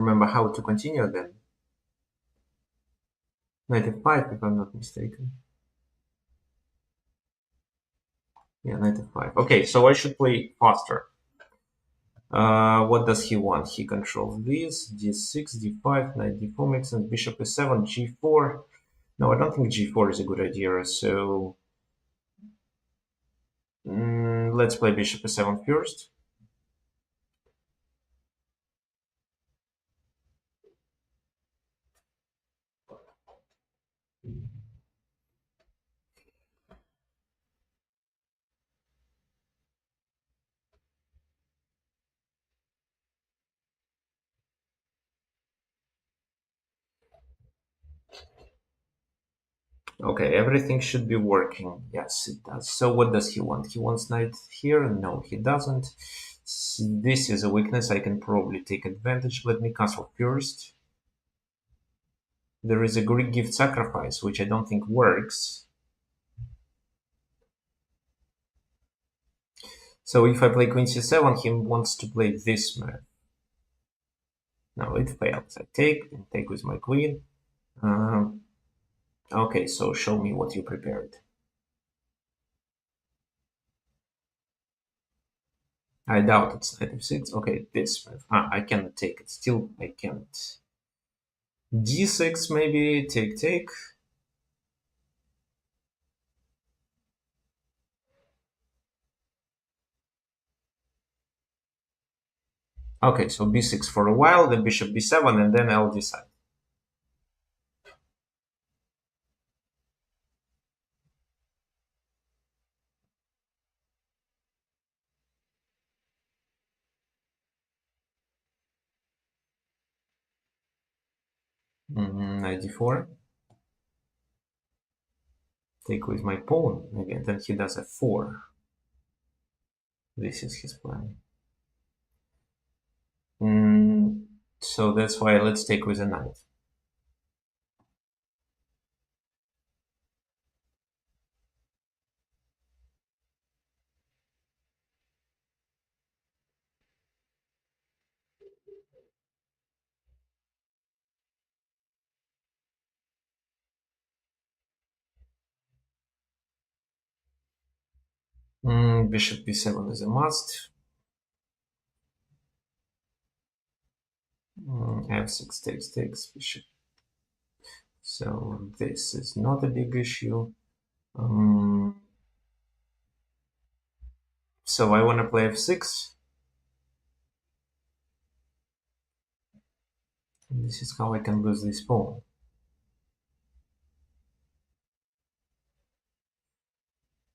remember how to continue then. Knight f5, if I'm not mistaken. Yeah, knight f5. Okay, so I should play faster. What does he want? He controls this, d6, d5, knight d4 makes sense, bishop e7, g4. No, I don't think g4 is a good idea, so let's play bishop e7 first. Okay, everything should be working. Yes, it does. So what does he want? He wants knight here? No, he doesn't. This is a weakness. I can probably take advantage. Let me castle first. There is a Greek gift sacrifice, which I don't think works. So if I play queen c7, he wants to play this move. No, it fails. I take and take with my queen. Okay, so show me what you prepared. I doubt it's knight f6. Okay, this move. I cannot take it. Still, I can't. d6 maybe. Take. Okay, so b6 for a while, then bishop b7, and then I'll decide. Knight d4. Take with my pawn again. Then he does f4. This is his plan. So that's why let's take with a knight. Bishop b7 is a must. F6 takes bishop. So this is not a big issue. So I want to play f6. And this is how I can lose this pawn.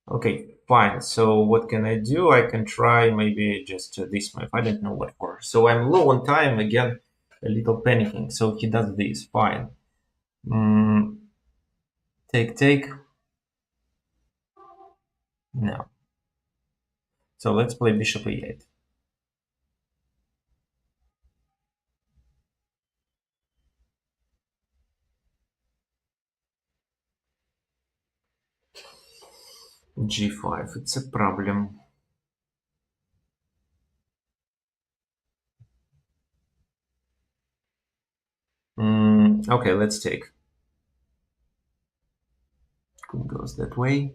Okay, fine. So what can I do? I can try maybe just this move. I don't know what for. So I'm low on time again, a little panicking. So he does this. Fine. Take. No. So let's play bishop e8. g5. It's a problem. Okay, let's take. Queen goes that way.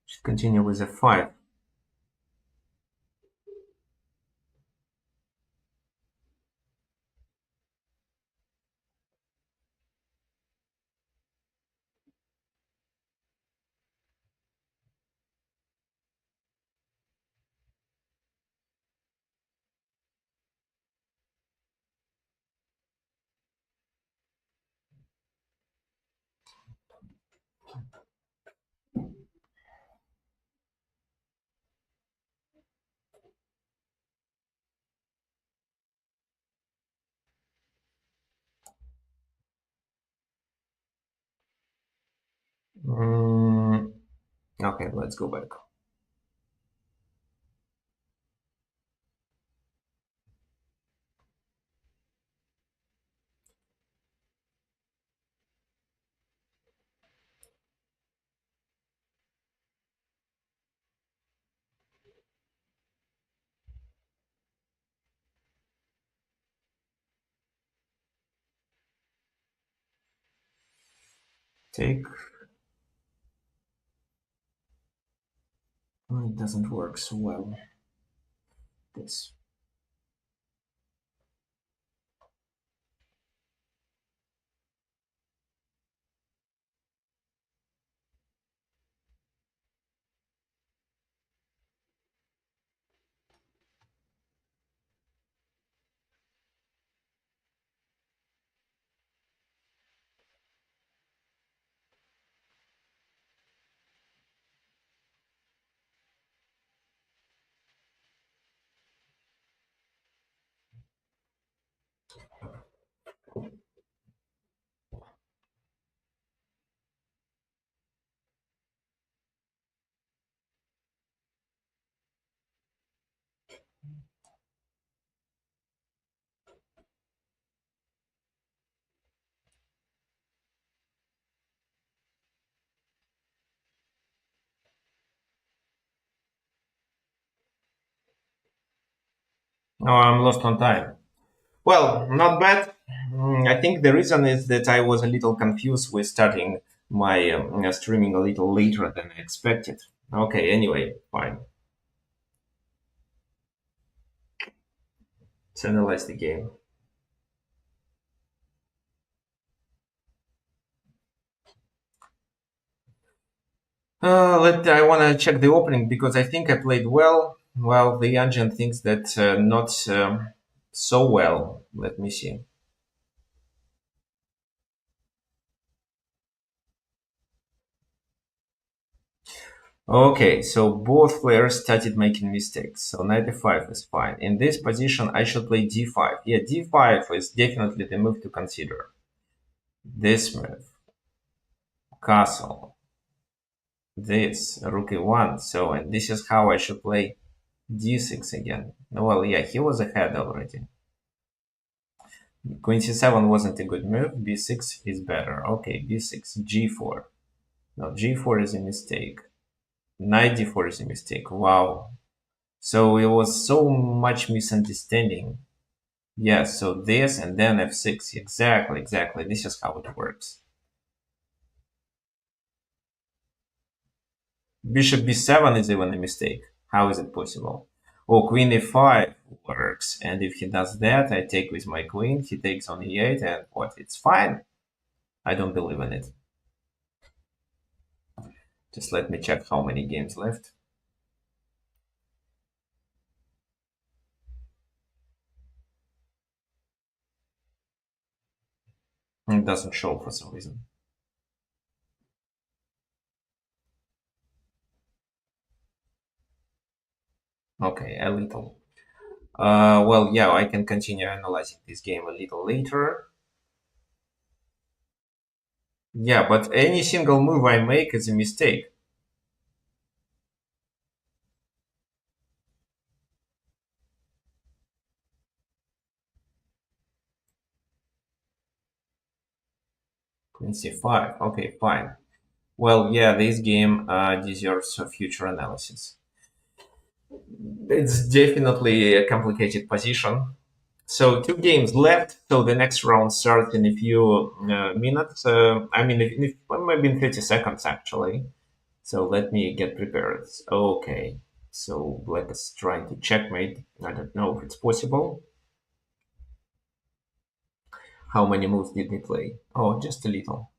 Should continue with f5. Okay, let's go back. Take. Oh, it doesn't work so well. This. Oh, I'm lost on time. Well, not bad. I think the reason is that I was a little confused with starting my streaming a little later than I expected. Okay, anyway, fine. Let's analyze the game. I want to check the opening because I think I played well. Well, the engine thinks that not so well. Let me see. Okay, so both players started making mistakes. So knight e5 is fine. In this position, I should play d5. Yeah, d5 is definitely the move to consider. This move, castle, this, rook e1. So, and this is how I should play d6 again. Well, yeah, he was ahead already. Queen c7 wasn't a good move. b6 is better. Okay, b6, g4. No, g4 is a mistake. Knight d4 is a mistake. Wow. So it was so much misunderstanding. Yes, so this and then f6. Exactly, exactly. This is how it works. Bishop b7 is even a mistake. How is it possible? Oh, queen e5 works. And if he does that, I take with my queen. He takes on e8 and what? It's fine. I don't believe in it. Just let me check how many games left. It doesn't show for some reason. Okay, a little. Well, yeah, I can continue analyzing this game a little later. Yeah, but any single move I make is a mistake. Queen c5. Okay, fine. Well, yeah, this game deserves a future analysis. It's definitely a complicated position. So two games left. So the next round starts in a few minutes. I mean, maybe in 30 seconds actually. So let me get prepared. Okay. So black is trying to checkmate. I don't know if it's possible. How many moves did he play? Oh, just a little.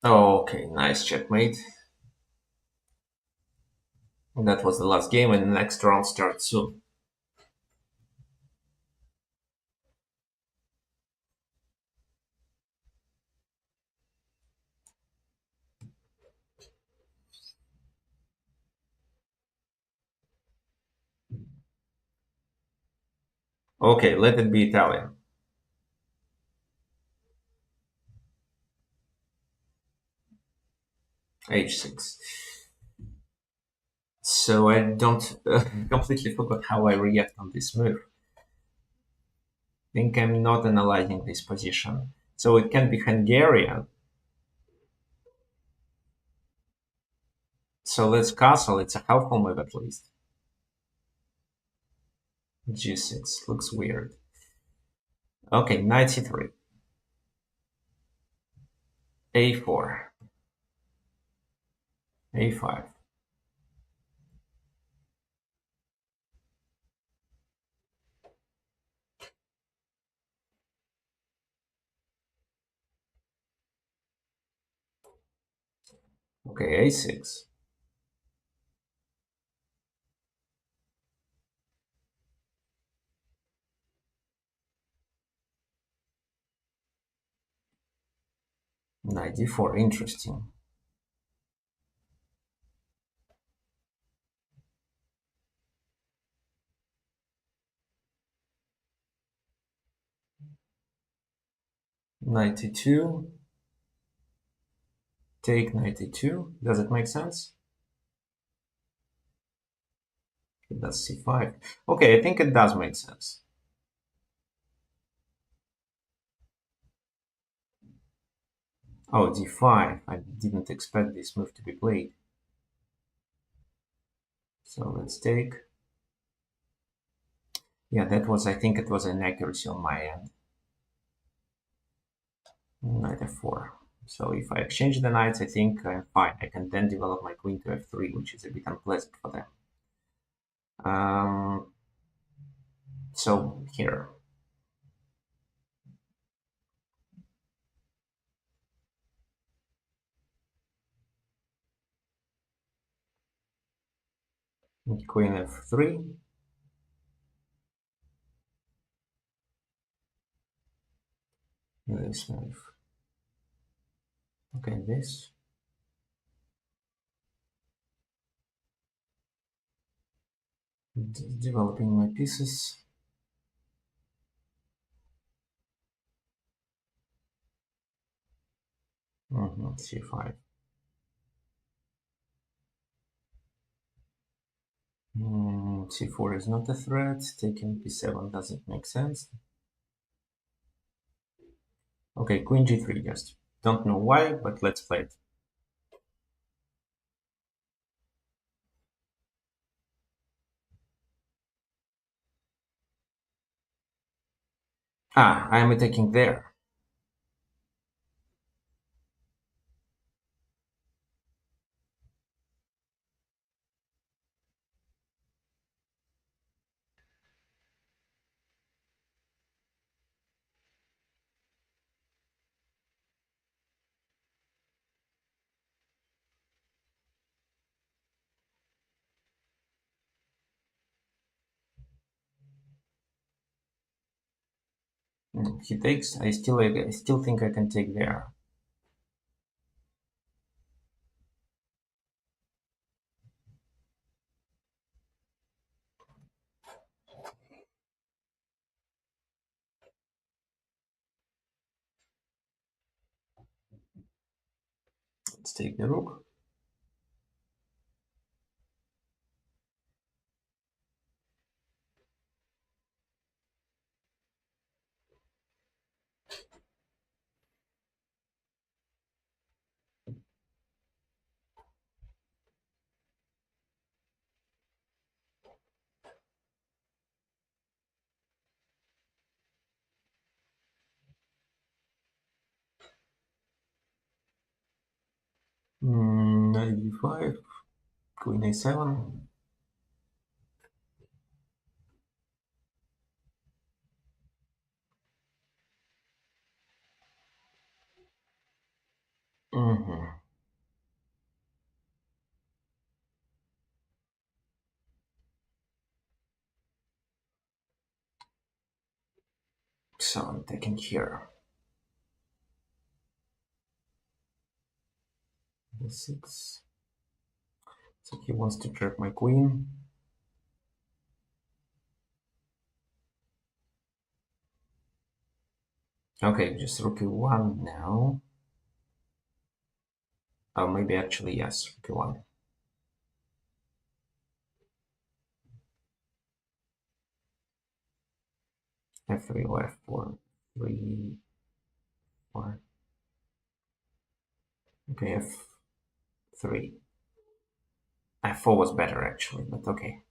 Okay, nice checkmate. And that was the last game, and the next round starts soon. Okay, let it be Italian. H6. So I don't completely forgot how I react on this move. Think I'm not analyzing this position. So it can be Hungarian. So let's castle. It's a helpful move at least. G6 looks weird. Okay, knight c3. A4. A5. Okay, A6. Knight d4. Interesting. Knight e2. Take knight e2. Does it make sense? It does c5. Okay, I think it does make sense. Oh, d5. I didn't expect this move to be played. So let's take. Yeah, that was, I think it was an accuracy on my end. Knight f4. So if I exchange the knights, I think I'm fine. I can then develop my queen to f3, which is a bit unpleasant for them. So here. Queen f3. This move. Okay, this. Developing my pieces. C5. C4 is not a threat. Taking p7 doesn't make sense. Okay, queen g3 just. Don't know why, but let's play it. Ah, I am attacking there. He takes. I still think I can take there. Let's take the rook. Knight d5. Queen a7. So I'm taking here. D6. So he wants to trap my queen. Okay, just rook e1 now. Oh, maybe actually, yes, rook e1. F3 or f4. 3, 4. Okay, f3. F4 was better actually, but okay.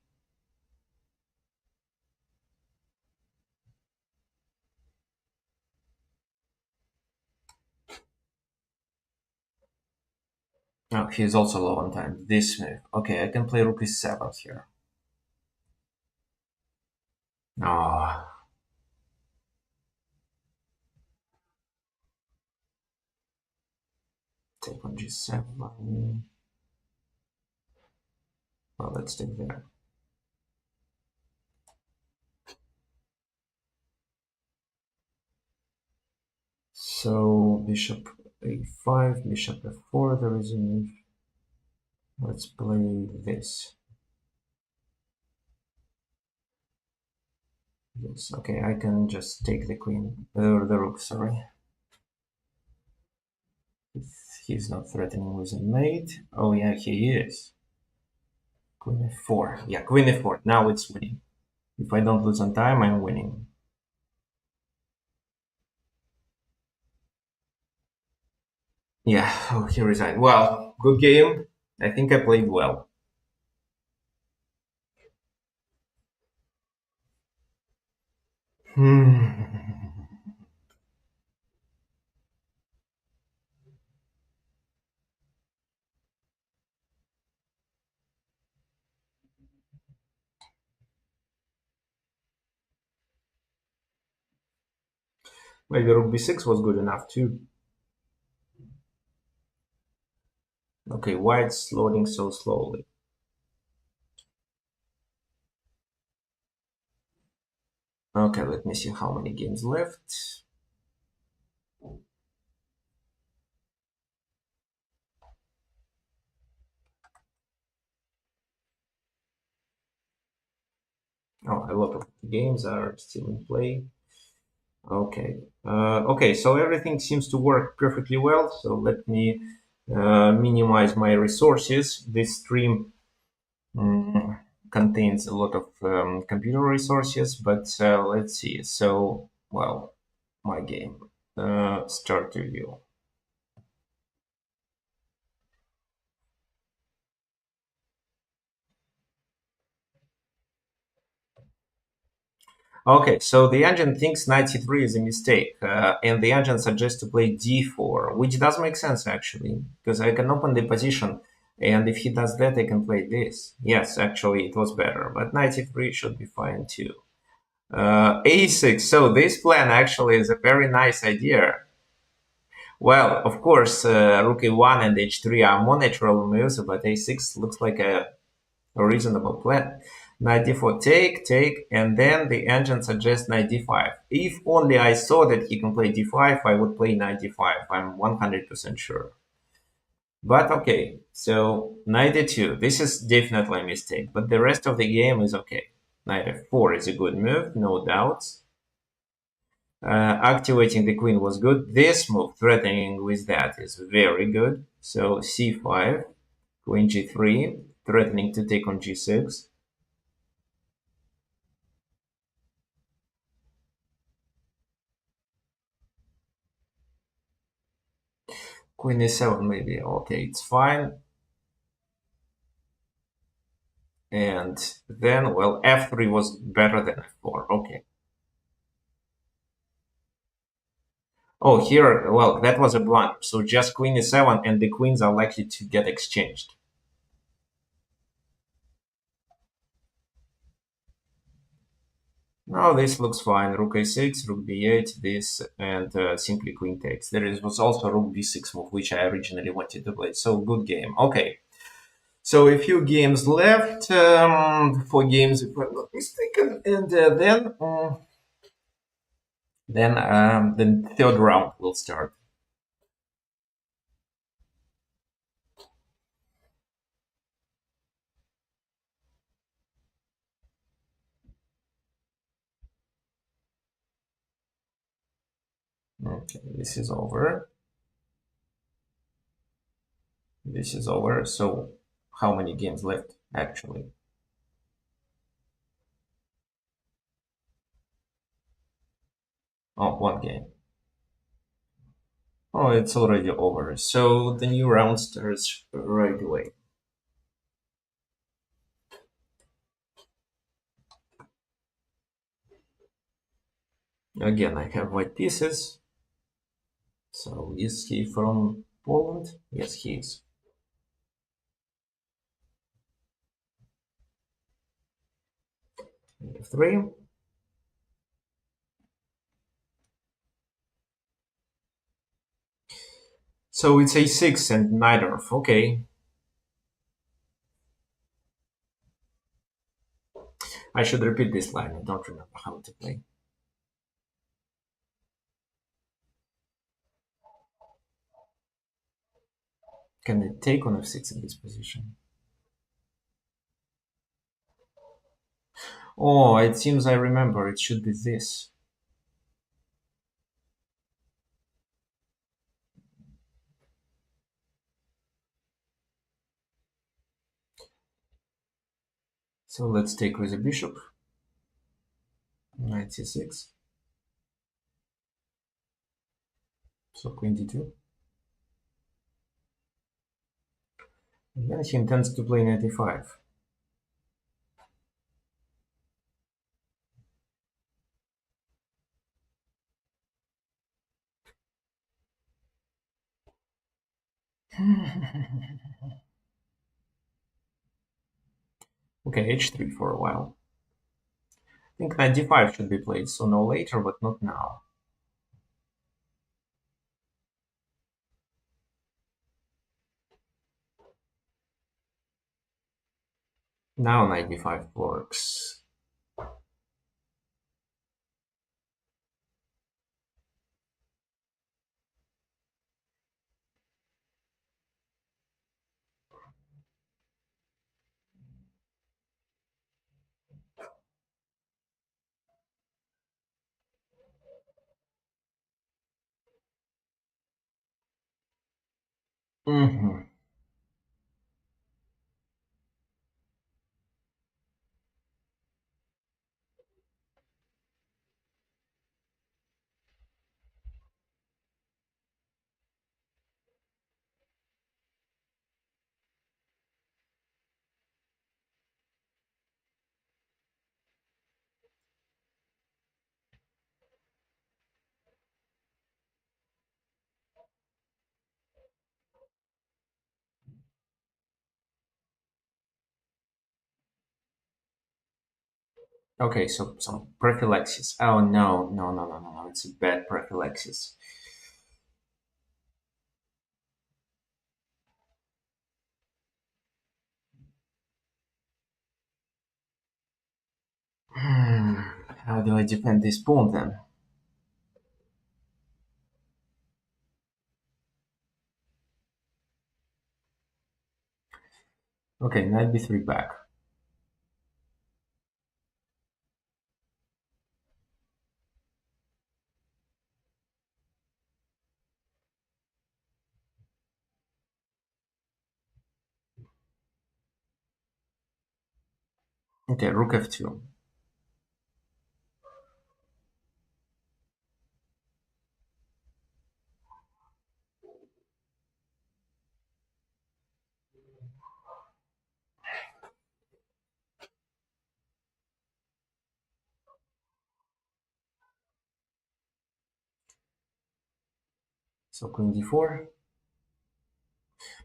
Oh, he's also low on time. This move. Okay, I can play rook e7 here. Ah, take on g7. Well, let's take that. So bishop a5, bishop f4. There is a move. Let's play this. Yes. Okay, I can just take the queen, or the rook. Sorry. He's not threatening with a mate. Oh yeah, he is. Queen f4. Yeah, queen f4. Now it's winning. If I don't lose on time, I'm winning. Yeah, oh, he resigned. Well, good game. I think I played well. Hmm. Maybe rook b6 was good enough too. Okay, why it's loading so slowly? Okay, let me see how many games left. Oh, a lot of games are still in play. Okay. Okay, so everything seems to work perfectly well. So let me minimize my resources. This stream contains a lot of computer resources, but let's see. So, well, my game. Start review. Okay, so the engine thinks knight c3 is a mistake, and the engine suggests to play d4, which does make sense actually, because I can open the position, and if he does that, I can play this. Yes, actually, it was better, but knight c3 should be fine too. a6, so this plan actually is a very nice idea. Well, of course, rook a1 and h3 are more natural moves, but a6 looks like a reasonable plan. Knight d4 take, and then the engine suggests knight d5. If only I saw that he can play d5, I would play knight d5. I'm 100% sure. But okay, so knight d2. This is definitely a mistake, but the rest of the game is okay. Knight f4 is a good move, no doubts. Activating the queen was good. This move, threatening with that, is very good. So c5, queen g3, threatening to take on g6. Queen e7 maybe. Okay, it's fine. And then, well, f3 was better than f4. Okay. Oh, here, well, that was a blunder. So just queen e7 and the queens are likely to get exchanged. No, this looks fine. Rook a6, rook b8, this, and simply queen takes. Was also rook b6 move, which I originally wanted to play. So good game. Okay. So a few games left, 4 games if I'm not mistaken, and then the third round will start. Okay, this is over. This is over. So how many games left, actually? Oh, one game. Oh, it's already over. So the new round starts right away. Again, I have white pieces. So is he from Poland? Yes, he is. F3. So it's a6 and neither. Okay. I should repeat this line. I don't remember how to play. Can I take on f6 in this position? Oh, it seems I remember. It should be this. So let's take with the bishop. Knight c6. So queen d2. And then he intends to play knight e5. Okay, h3 for a while. I think knight d5 should be played sooner or later, but not now. Now knight d5 works. Mhm. Okay, so some prophylaxis. Oh no, no, no, no, no, no. It's a bad prophylaxis. Hmm, how do I defend this pawn then? Okay, knight b3 back. Okay, rook f2. So queen d4.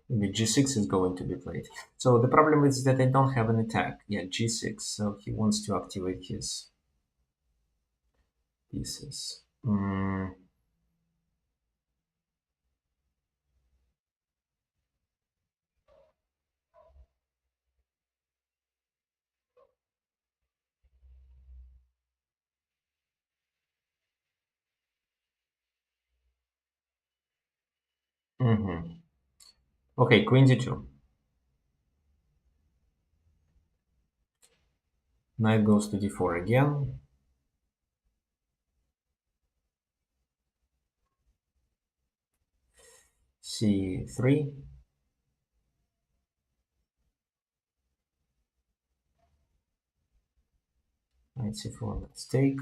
Maybe g6 is going to be played. So the problem is that I don't have an attack. Yeah, g6. So he wants to activate his pieces. Okay, queen d2. Knight goes to d4 again. c3. Knight c4, let's take.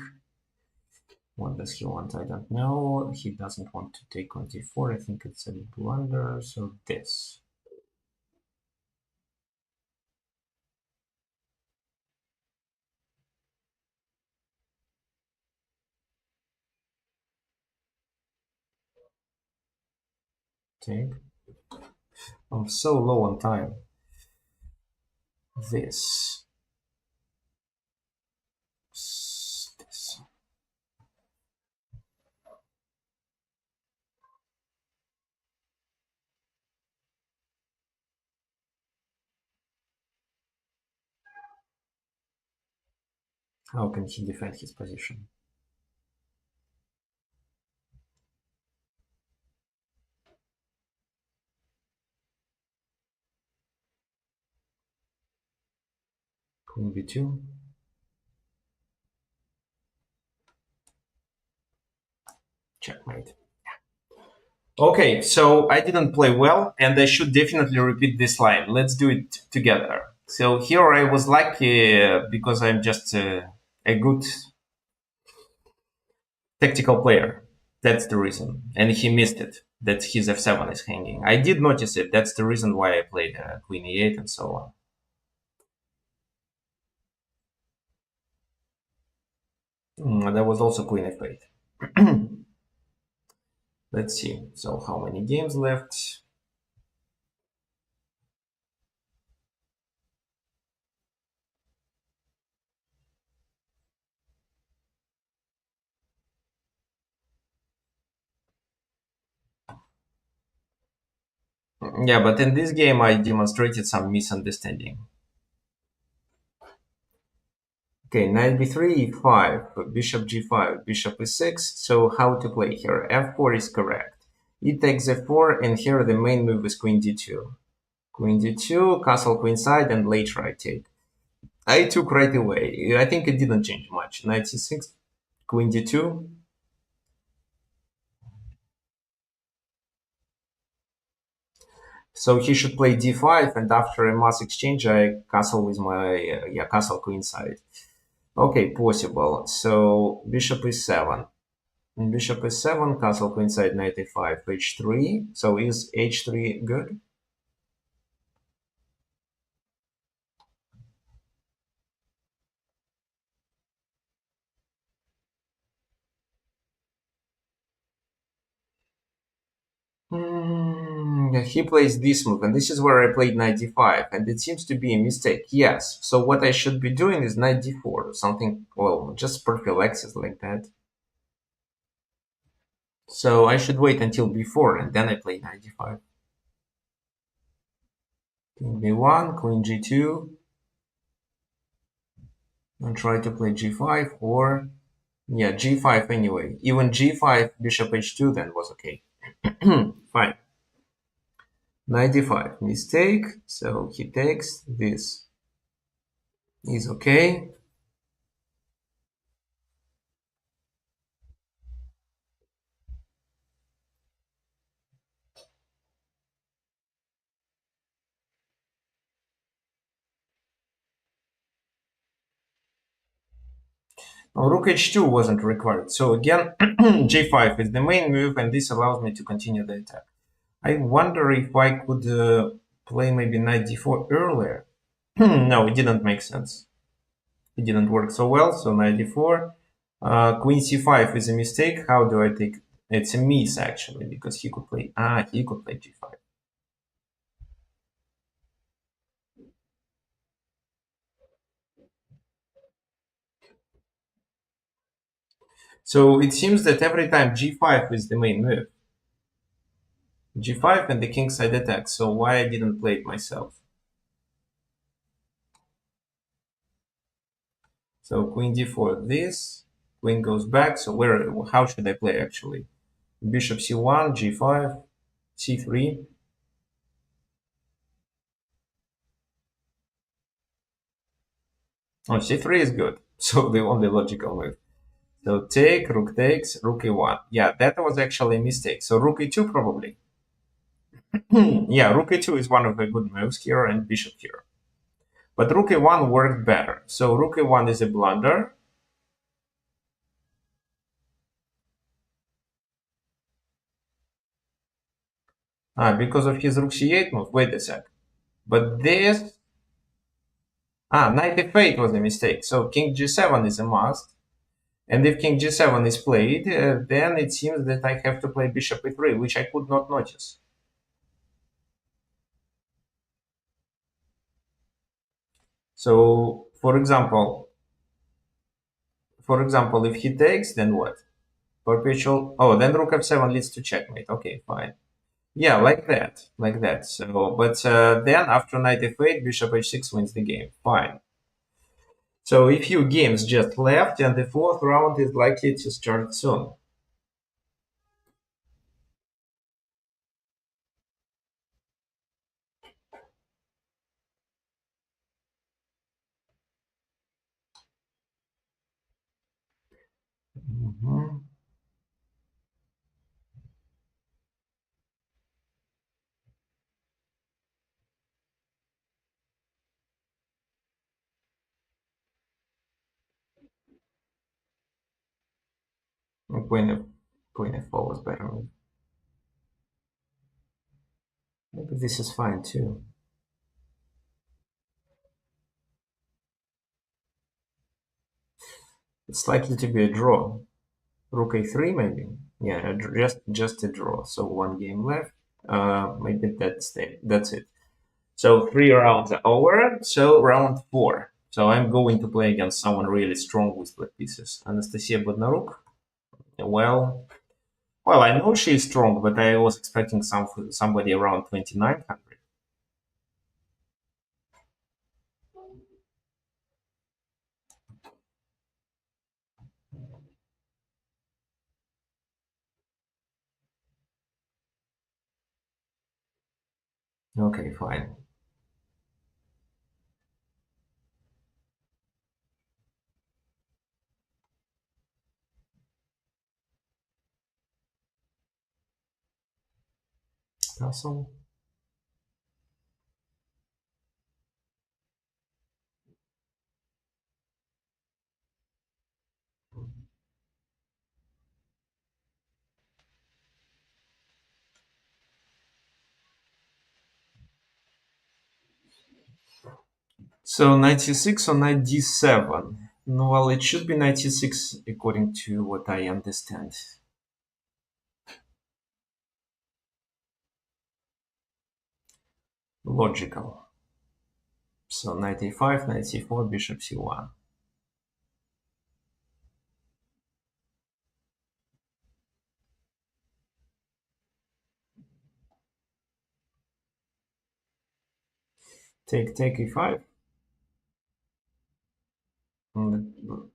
What does he want? I don't know. He doesn't want to take on d4. I think it's a blunder. So this. Take. I'm so low on time. This. This. How can he defend his position? Queen b2. Checkmate. Okay, so I didn't play well, and I should definitely repeat this line. Let's do it together. So here I was lucky because I'm just a good tactical player. That's the reason. And he missed it, that his f7 is hanging. I did notice it. That's the reason why I played queen e8 and so on. There was also queen f8. Let's see. So how many games left? Yeah, but in this game I demonstrated some misunderstanding. Okay, knight b3, e5, bishop g5, bishop e6. So how to play here? f4 is correct. E takes f4, and here the main move is queen d2. Queen d2, castle queenside, and later I take. I took right away. I think it didn't change much. Knight c6, queen d2. So he should play d5, and after a mass exchange, I castle with my castle queenside. Okay, possible. So bishop e7. Bishop e7, castle queenside, knight e5, h3. So is h3 good? He plays this move, and this is where I played knight d5, and it seems to be a mistake. Yes. So what I should be doing is knight d4, something, well, just prophylaxis like that. So I should wait until b4, and then I play knight d5. King b1, queen g2, and try to play g5, or yeah, g5 anyway. Even g5, bishop h2 then was okay. Fine. Knight d5, mistake. So he takes this. Is okay. Now, rook h2 wasn't required. So again, g5 is the main move, and this allows me to continue the attack. I wonder if I could play maybe knight d4 earlier. No, it didn't make sense. It didn't work so well. So knight d4. Queen c5 is a mistake. How do I take? It's a miss actually, because he could play. He could play g5. So it seems that every time g5 is the main move. g5 and the kingside attack. So why I didn't play it myself? So queen d4, this. Queen goes back. So how should I play actually? Bishop c1, g5, c3. Oh, c3 is good. So the only logical move. So take, rook takes, rook e1. Yeah, that was actually a mistake. So rook e2 probably. Yeah, rook e2 is one of the good moves here, and bishop here. But rook e1 worked better. So rook e1 is a blunder. Because of his rook c8 move. Wait a sec. But this... knight f8 was a mistake. So king g7 is a must. And if king g7 is played, then it seems that I have to play bishop e3, which I could not notice. So, for example, if he takes, then what? Perpetual. Oh, then rook f7 leads to checkmate. Okay, fine. Yeah, like that. So, but then after knight f8, bishop h6 wins the game. Fine. So a few games just left, and the fourth round is likely to start soon. Mhm. Queen f4 was better. Maybe this is fine too. It's likely to be a draw. Rook a3 maybe. Yeah, just a draw. So one game left. Maybe that's it. So 3 rounds are over. So round 4. So I'm going to play against someone really strong with black pieces. Anastasia Bodnaruk. Well, well, I know she's strong, but I was expecting somebody around 2900. Okay, fine. Castle. So 96 or knight d7. No, well, it should be 96 according to what I understand. Logical. So knight a5, knight c4, bishop c1. Take e5.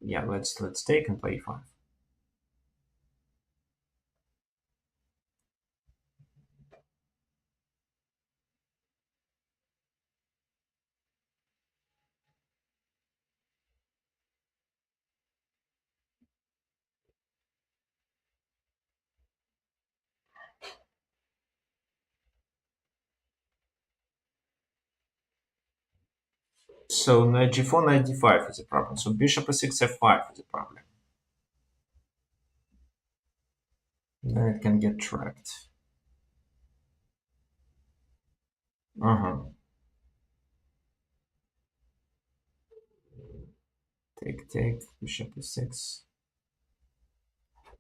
Yeah, let's take and play e5. So knight g4, knight d5 is a problem. So bishop e6, f5 is a problem. Then it can get tracked. Uh-huh. Take, bishop e6,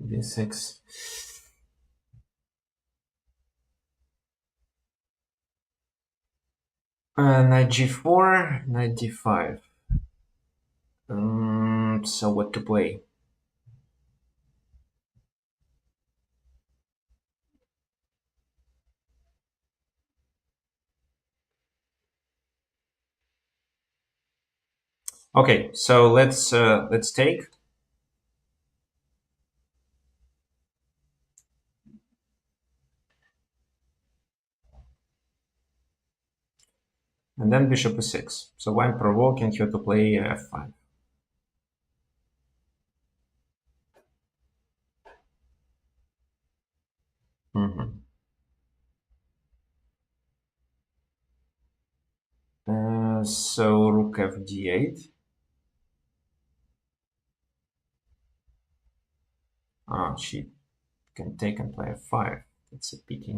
b6. Knight g4, knight d5. So what to play? Okay, so let's take. And then bishop e6. So I'm provoking you to play f5. Mhm. So rook f d8. Ah, she can take and play f5. That's a pity.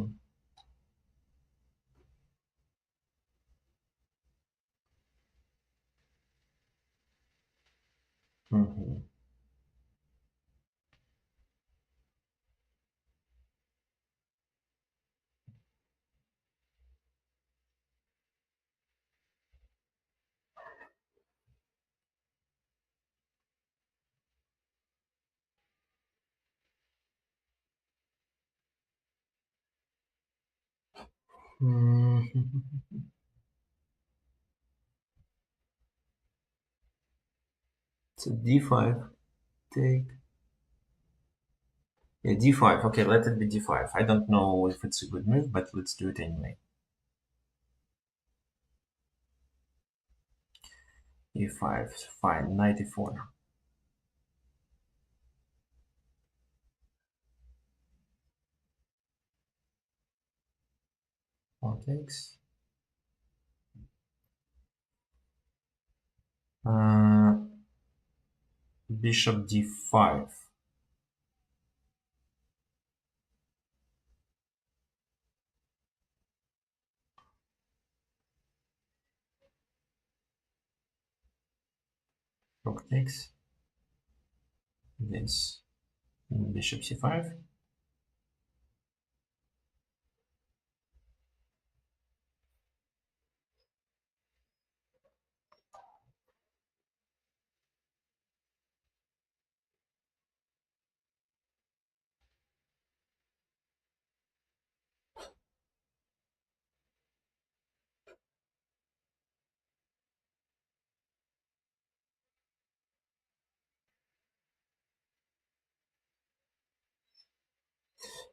Mm-hmm. So d5, take. Yeah, d5. Okay, let it be d5. I don't know if it's a good move, but let's do it anyway. e5, fine, knight e4. Pawn takes. Bishop d5. Rook takes. This. Bishop c5.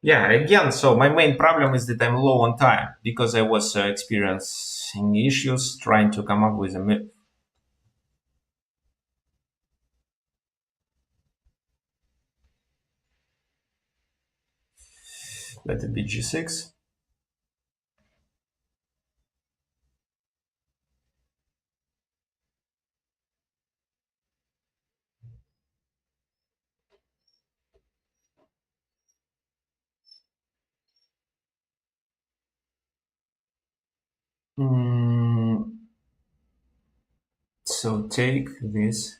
Yeah, again, so my main problem is that I'm low on time because I was experiencing issues trying to come up with a move. Let it be g6. So take this.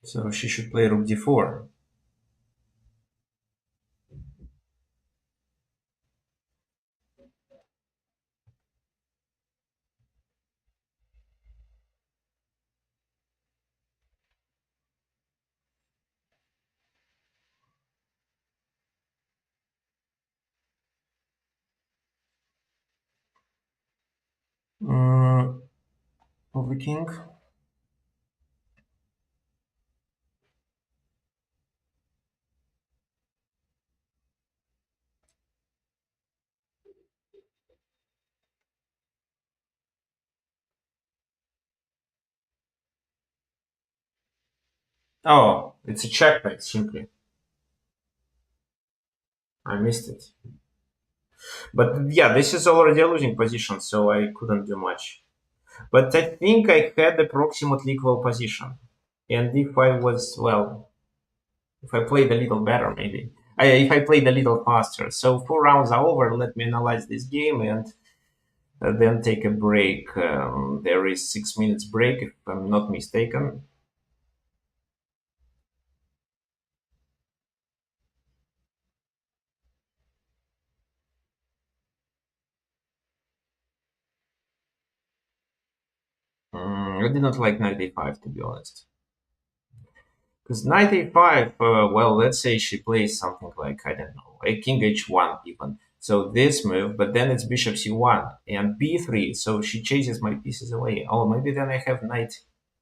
So she should play rook d4. Of the king. Oh, it's a checkmate, simply. I missed it. But yeah, this is already a losing position, so I couldn't do much. But I think I had approximately equal position. And if I was, well, if I played a little better, maybe. If I played a little faster. So 4 rounds are over. Let me analyze this game and then take a break. There is 6 minutes break, if I'm not mistaken. I did not like knight a5, to be honest. Because knight a5, well, let's say she plays something like, I don't know, a king h1 even. So this move, but then it's bishop c1 and b3, so she chases my pieces away. Oh, maybe then I have knight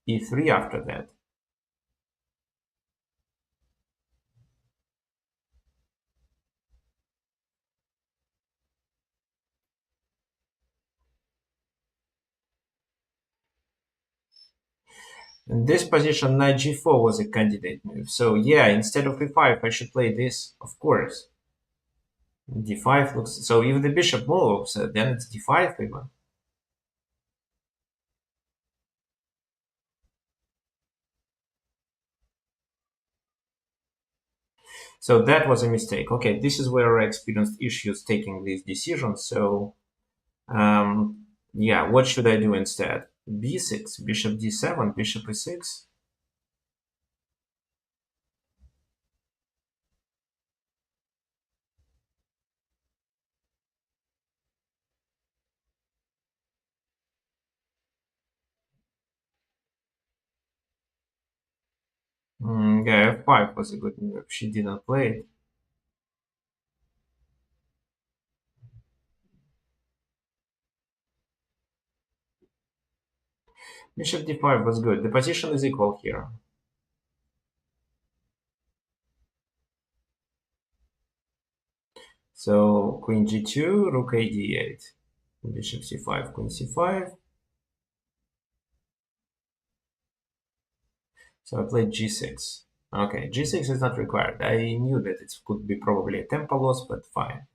e3 after that. In this position, knight g4 was a candidate move. So yeah, instead of e5, I should play this, of course. d5 looks... So if the bishop moves, then it's d5 even. So that was a mistake. Okay, this is where I experienced issues taking these decisions. So yeah, what should I do instead? b6, bishop d7, bishop e6. Yeah, f5 was a good move. She didn't play it. Bishop d5 was good. The position is equal here. So queen g2, rook a d8. Bishop c5, queen c5. So I played g6. Okay, g6 is not required. I knew that it could be probably a tempo loss, but fine.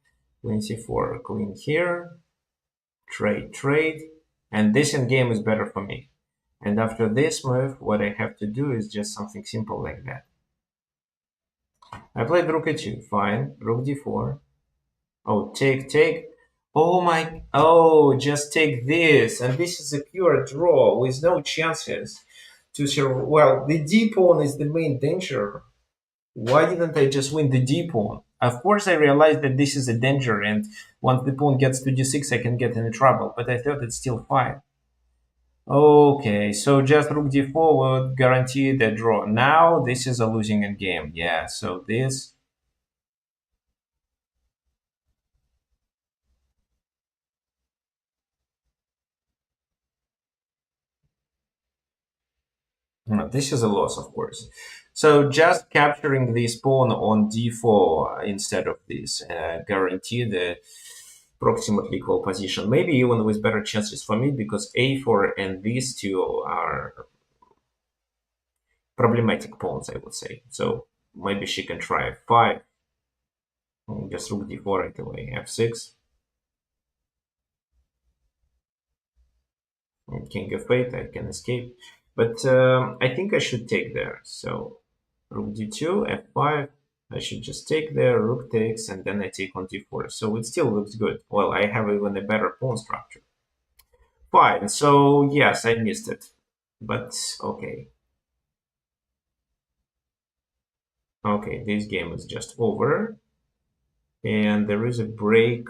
Queen c4, queen here. Trade, trade. And this endgame is better for me. And after this move, what I have to do is just something simple like that. I played rook a2, fine. Rook d4. Oh, take, take. Oh my, oh, just take this. And this is a pure draw with no chances to survive. Well, the d pawn is the main danger. Why didn't I just win the d pawn? Of course, I realized that this is a danger, and once the pawn gets to d6, I can get into trouble, but I thought it's still fine. Okay, so just rook d4 would guarantee the draw. Now, this is a losing game. Yeah, so this... No, this is a loss, of course. So just capturing this pawn on d4 instead of this guarantee the approximately equal position. Maybe even with better chances for me because a4 and these two are problematic pawns, I would say. So maybe she can try f5, just rook d4 right away, f6, and king f8, I can escape. But I think I should take there. So rook d2, f5. I should just take there, rook takes, and then I take on d4. So it still looks good. Well, I have even a better pawn structure. Fine. So yes, I missed it. But okay. Okay, this game is just over. And there is a break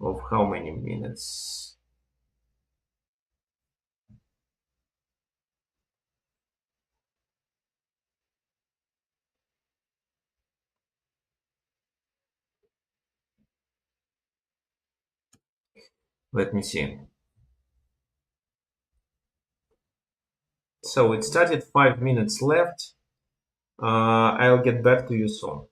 of how many minutes? Let me see. So it started 5 minutes left. I'll get back to you soon.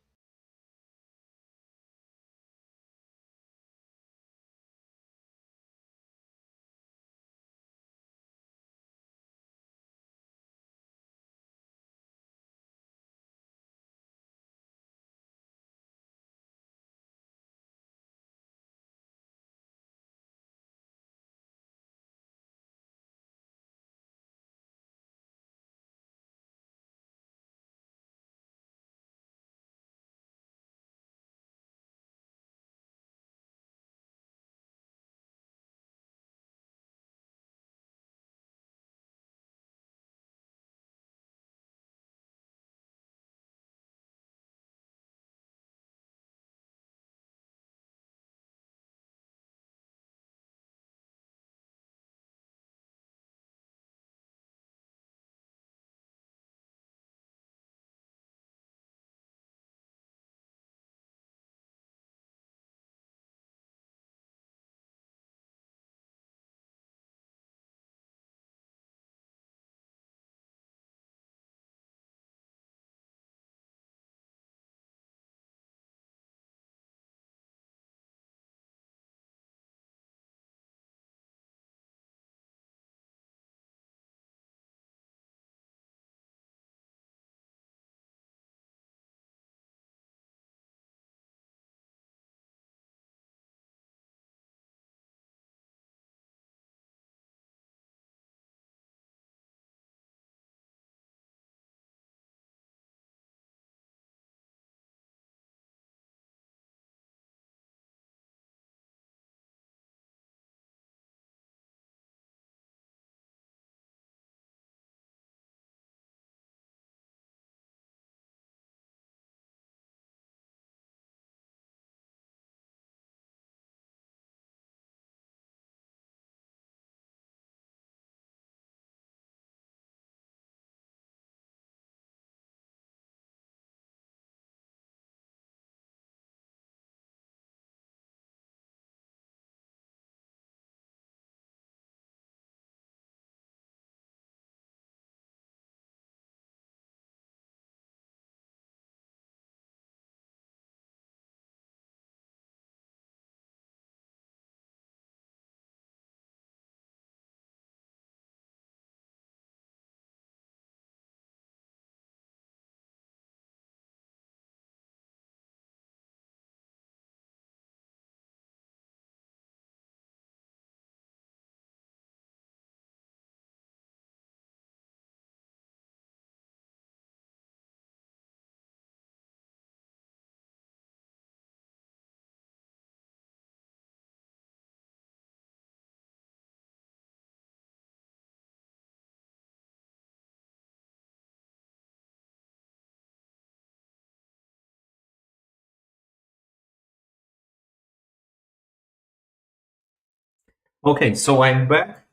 Okay, so I'm back.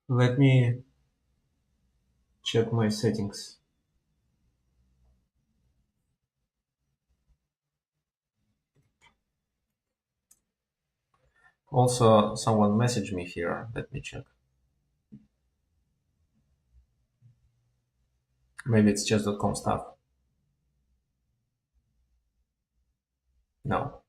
Let me check my settings. Also, someone messaged me here. Let me check. Maybe it's chess.com stuff. No.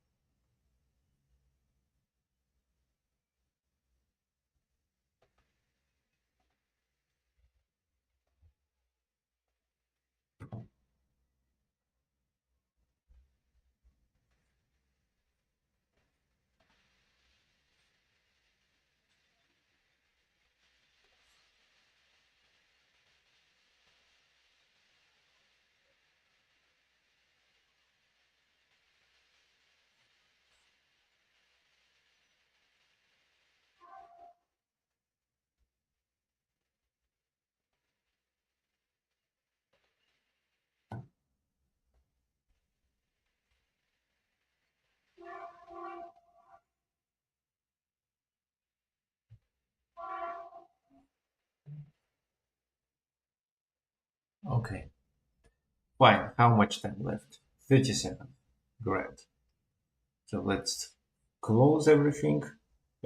Okay. Fine. How much time left? 30 seconds. Great. So let's close everything.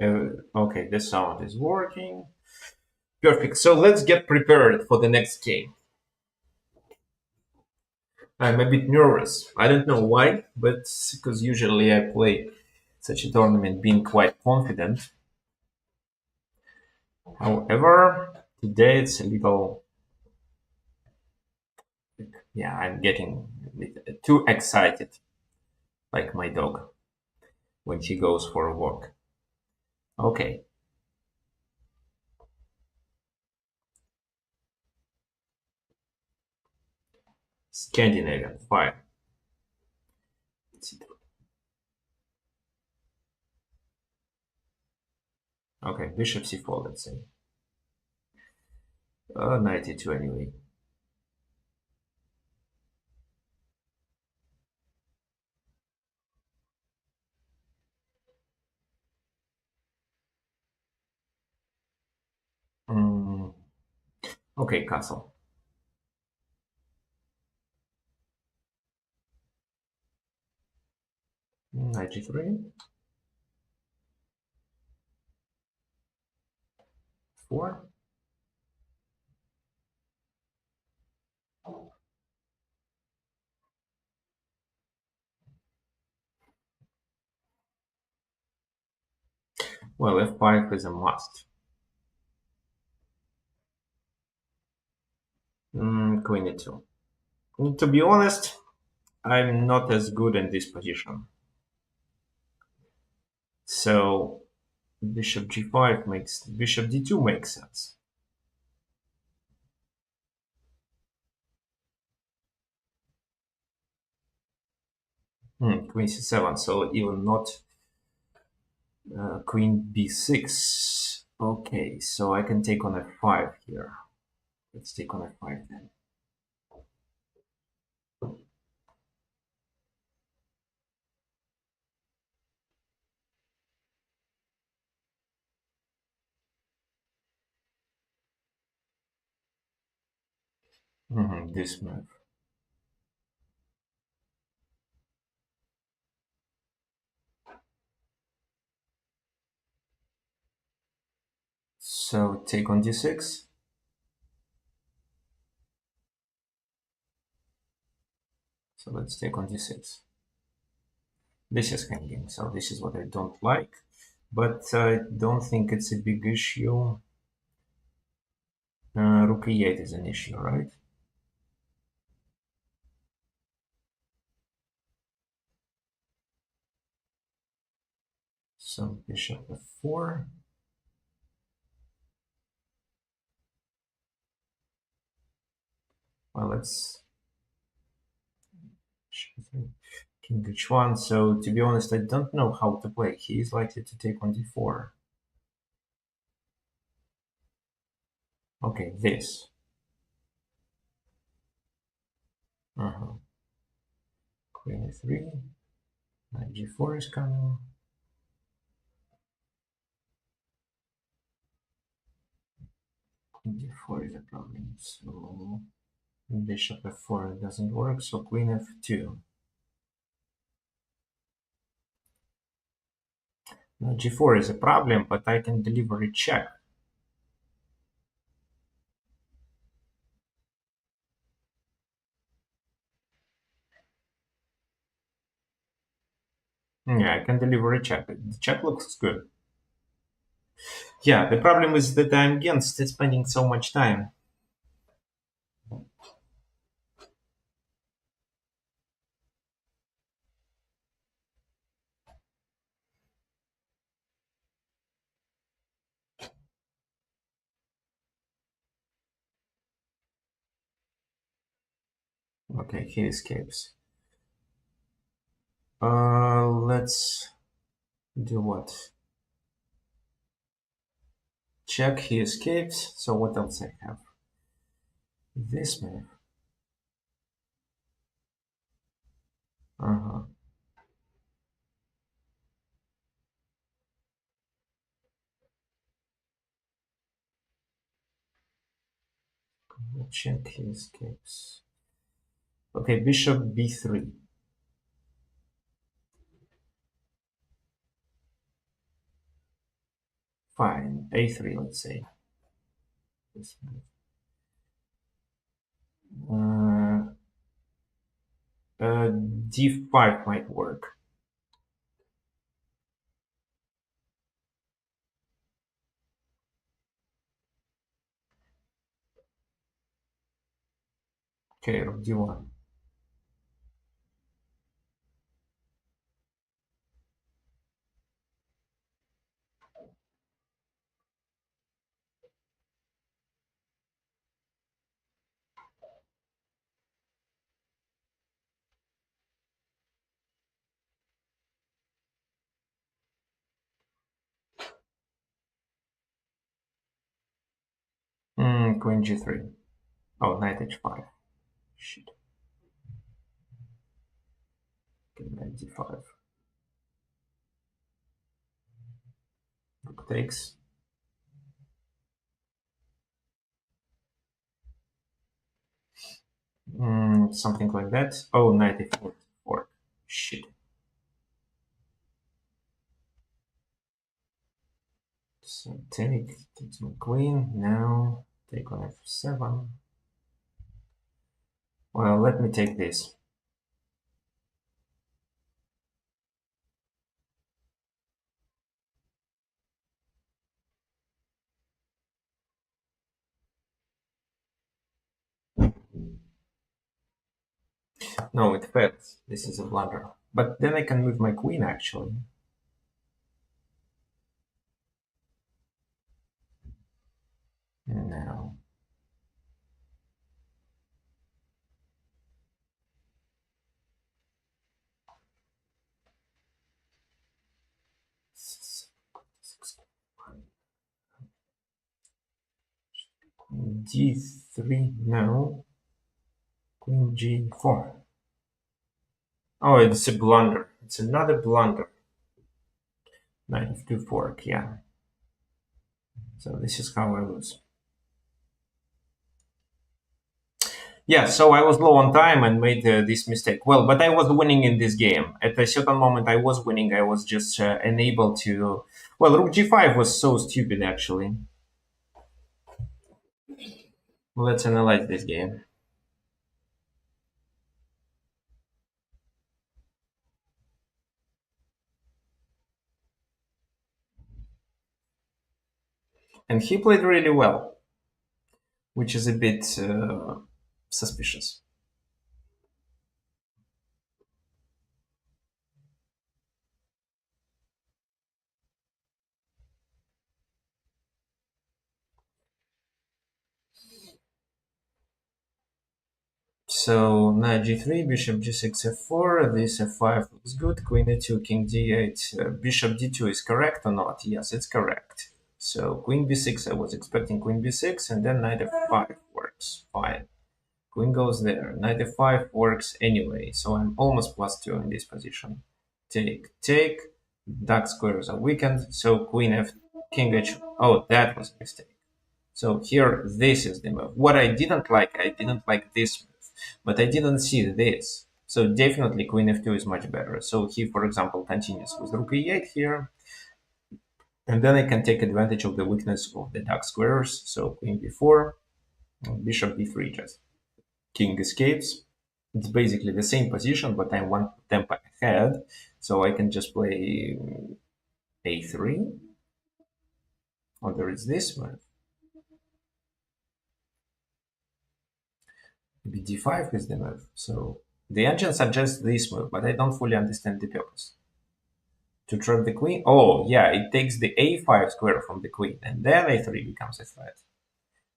Okay, the sound is working. Perfect. So let's get prepared for the next game. I'm a bit nervous. I don't know why, but because usually I play such a tournament being quite confident. However, today it's a little, yeah, I'm getting a bit too excited, like my dog when she goes for a walk. Okay, Scandinavian, fine. Okay, bishop c4, let's say. 92 anyway. Mm, okay, castle. Knight g3, 4. Well, f5 is a must. Queen e2. To be honest, I'm not as good in this position. So bishop g5 makes bishop d2 makes sense. Queen c7. So even not queen b6. Okay, so I can take on f5 here. Let's take on f5 then. This move. So take on d6. So let's take on d6. This is hanging, so this is what I don't like. But I don't think it's a big issue. Rook e8 is an issue, right? So bishop f4. Well, let's king h1. So to be honest, I don't know how to play. He is likely to take on d4. Okay, this. Queen e3. Knight g4 is coming. Queen d4 is a problem. So bishop f4 doesn't work. So queen f2. Now g4 is a problem, but I can deliver a check. Yeah, I can deliver a check. The check looks good. Yeah, the problem is that I'm against spending so much time. Okay, he escapes. Let's do what? Check, he escapes. So what else I have? This move. Uh-huh. Check, he escapes. Okay, bishop b3. Fine, a3, let's say. This move. D5 might work. Okay, rook d1. Queen g3. Oh, knight h5. Shit. Okay, knight d5. Rook takes. Something like that. Oh, knight e4. Fork. Shit. So takes my queen. Now take on f7. Well, let me take this. No, it fails. This is a blunder. But then I can move my queen, actually. Now. D3, no. Queen G4. Oh, it's a blunder. It's another blunder. Knight f2 fork, yeah. So this is how I lose. Yeah, so I was low on time and made this mistake. Well, but I was winning in this game. At a certain moment, I was winning. I was just unable to. Well, Rook G5 was so stupid, actually. Let's analyze this game. And he played really well, which is a bit suspicious. So knight g3, bishop g6, f4, this f5 looks good, queen e2, king d8, bishop d2 is correct or not? Yes, it's correct. So queen b6, I was expecting queen b6, and then knight f5 works, fine. Queen goes there. Knight f5 works anyway, so I'm almost +2 in this position. Take. Dark squares are weakened, so queen f, king h. Oh, that was a mistake. So here, this is the move. What I didn't like this move, but I didn't see this. So definitely queen f2 is much better. So he, for example, continues with rook e8 here. And then I can take advantage of the weakness of the dark squares. So queen b4, bishop b3 just. King escapes. It's basically the same position, but I'm one tempo ahead. So I can just play a3. Or there is this move. bd5 is the move. So the engine suggests this move, but I don't fully understand the purpose. To trap the queen? Oh, yeah, it takes the a5 square from the queen, and then a3 becomes a threat.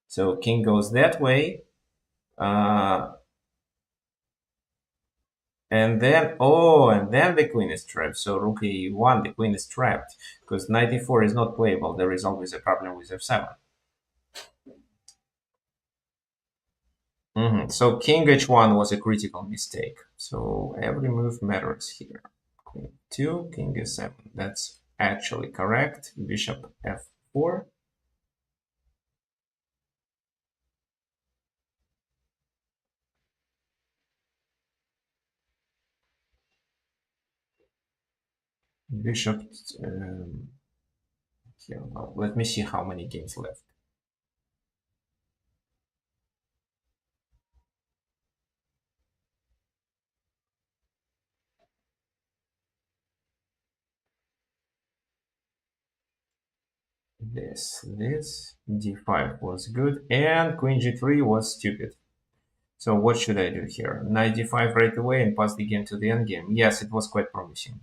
So king goes that way. And then the queen is trapped. So rook e1, the queen is trapped. Because knight e4 is not playable. There is always a problem with f7. So king h1 was a critical mistake. So every move matters here. Queen 2, king e7. That's actually correct. Bishop f4. Bishop here. Well, let me see how many games left. This d5 was good, and queen g3 was stupid. So what should I do here? Knight d5 right away and pass the game to the endgame. Yes, it was quite promising.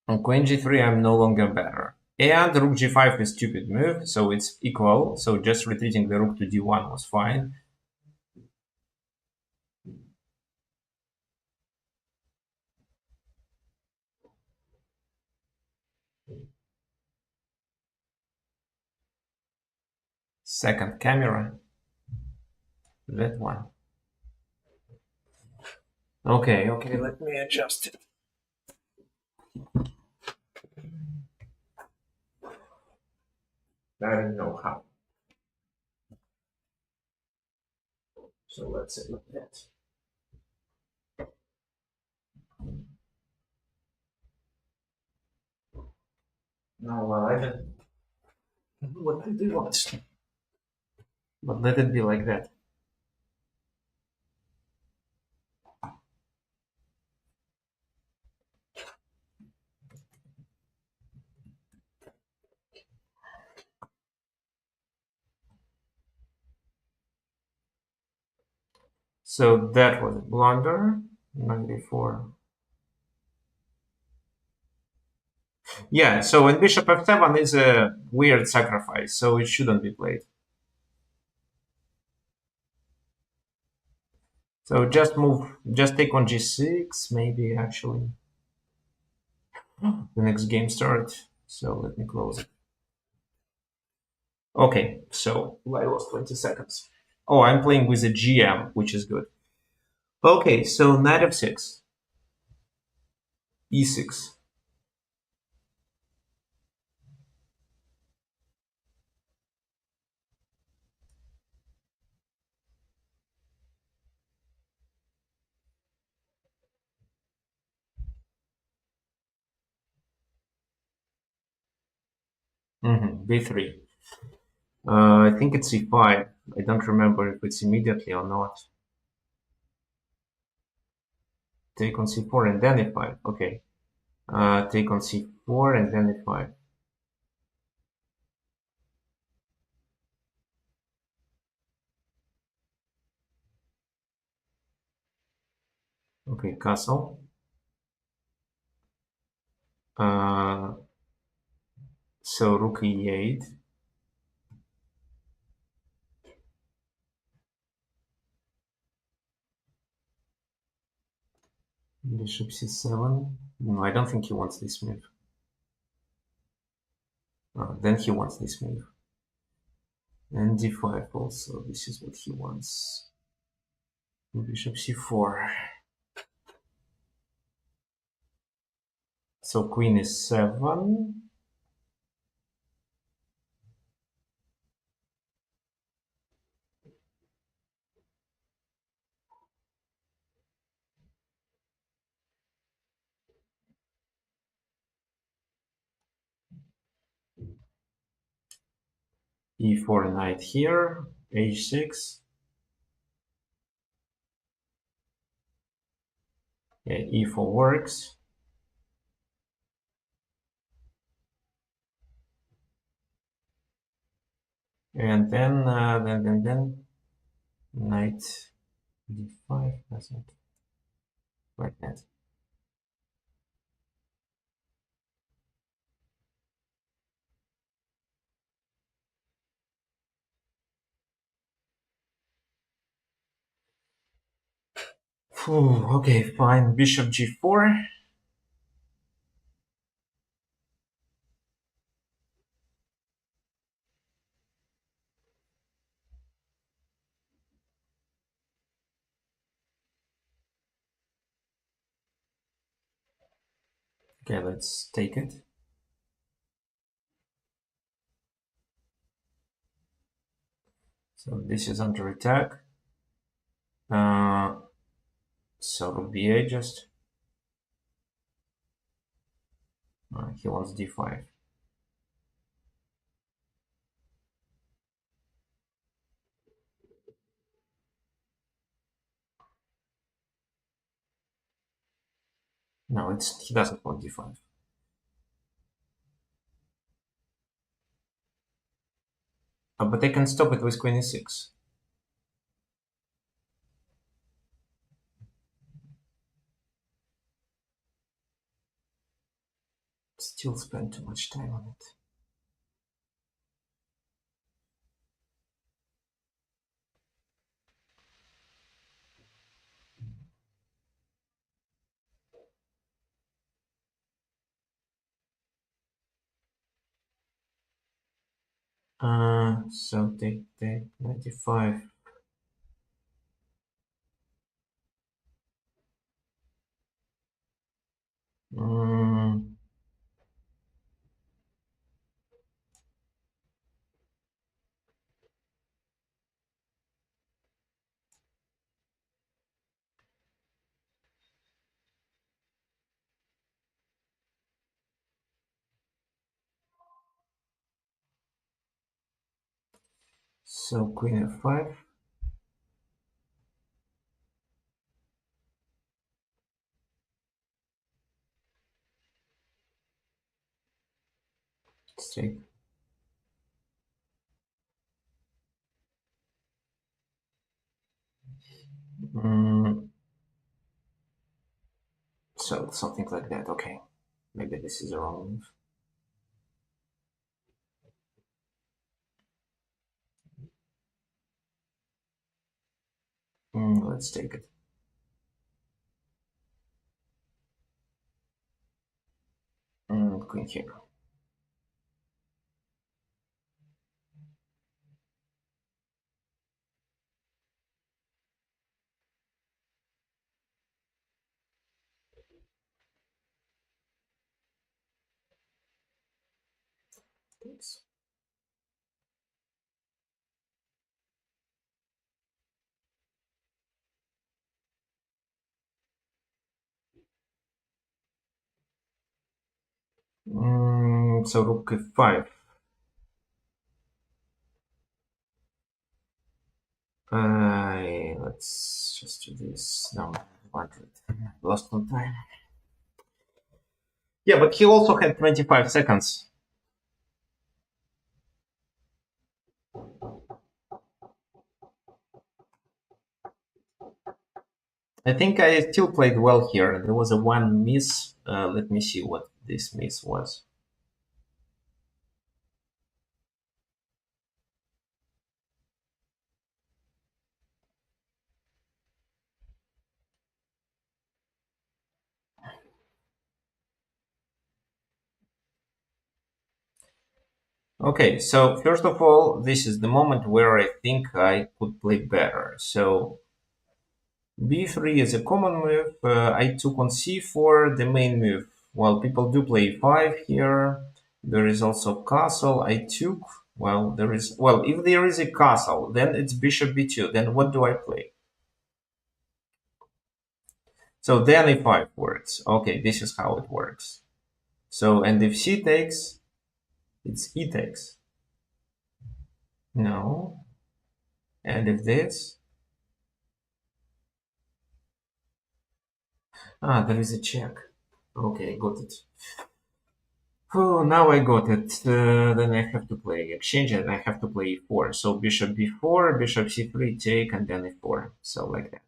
On queen g3, I'm no longer better. And rook g5 is stupid move, so it's equal. So just retreating the rook to d1 was fine. Second camera. That one. Okay, let me adjust it. I don't know how. So let's say like that. No, well, I don't. What do you want? But let it be like that. So that was a blunder. 94. Yeah, so when bishop f7 is a weird sacrifice, so it shouldn't be played. So just take on g6, maybe actually. The next game starts, so let me close it. Okay, so I lost 20 seconds. Oh, I'm playing with a GM, which is good. Okay, so knight f6, e6. B3. I think it's c5. I don't remember if it's immediately or not. Take on c4 and then e5. Okay. Take on c4 and then e5. Okay, castle. So rook e8. Bishop c7. No, I don't think he wants this move. Then he wants this move. And d5 also. This is what he wants. Bishop c4. So queen is 7. E4 knight here, h6. Yeah, e4 works. And then knight d5 doesn't like that. Okay, fine. Bishop g4. Okay, let's take it. So this is under attack. So rook b8 just. He wants d5. No, he doesn't want d5. But I can stop it with queen e6. Still spend too much time on it. So take 95. So queen f5. Straight. So something like that. Okay, maybe this is a wrong move. Let's take it. Queen here. Oops. So rook f5. Let's just do this. No, 100. Lost on time. Yeah, but he also had 25 seconds. I think I still played well here. There was a one miss. Let me see what this miss was. Okay, so first of all, this is the moment where I think I could play better. So b3 is a common move. I took on c4, the main move. Well, people do play 5 here. There is also castle. I took. Well, there is. Well, if there is a castle, then it's bishop b2. Then what do I play? So then e5 works. Okay, this is how it works. So, and if c takes, it's e takes. No. And if this, there is a check. Okay, got it. Oh, now I got it. Then I have to play exchange and I have to play e4. So bishop b4, bishop c3, take, and then e4. So like that.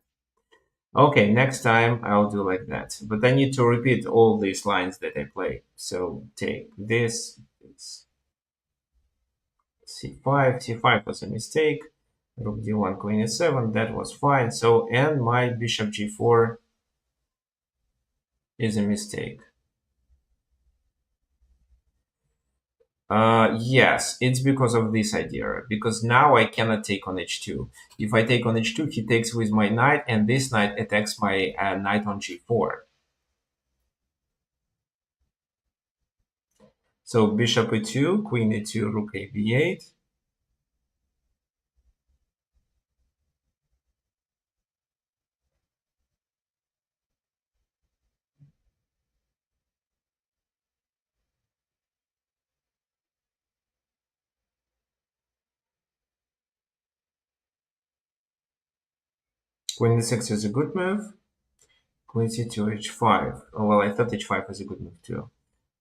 Okay, next time I'll do like that. But I need to repeat all these lines that I play. So take this, it's c5, c5 was a mistake. Rook d1, queen e7, that was fine. So, and my bishop g4 is a mistake. Yes, it's because of this idea. Because now I cannot take on h2. If I take on h2, he takes with my knight, and this knight attacks my knight on g4. So bishop e2, queen e2, rook a b8. Queen e6 is a good move. Queen c2, h5. Oh, well, I thought h5 is a good move too.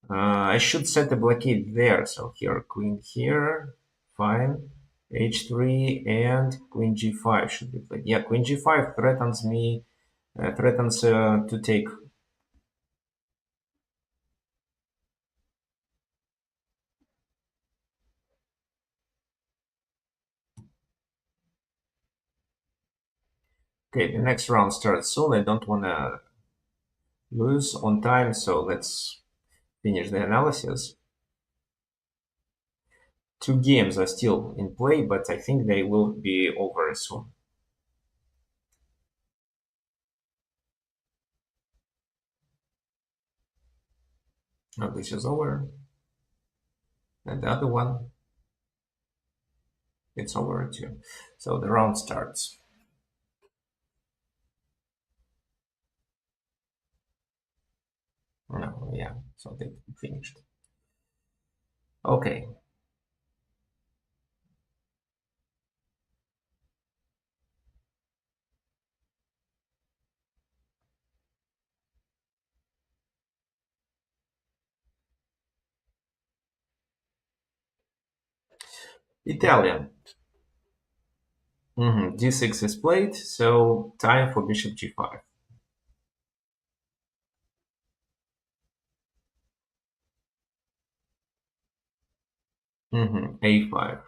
I should set a blockade there. So here, queen here, fine. h3 and queen g5 should be played. Yeah, queen g5 threatens me, threatens to take. Okay, the next round starts soon. I don't want to lose on time, so let's finish the analysis. 2 games are still in play, but I think they will be over soon. Now this is over. And the other one, it's over too. So the round starts. No, yeah, so they finished. Okay. Italian. D6 is played, so time for bishop g5. A5.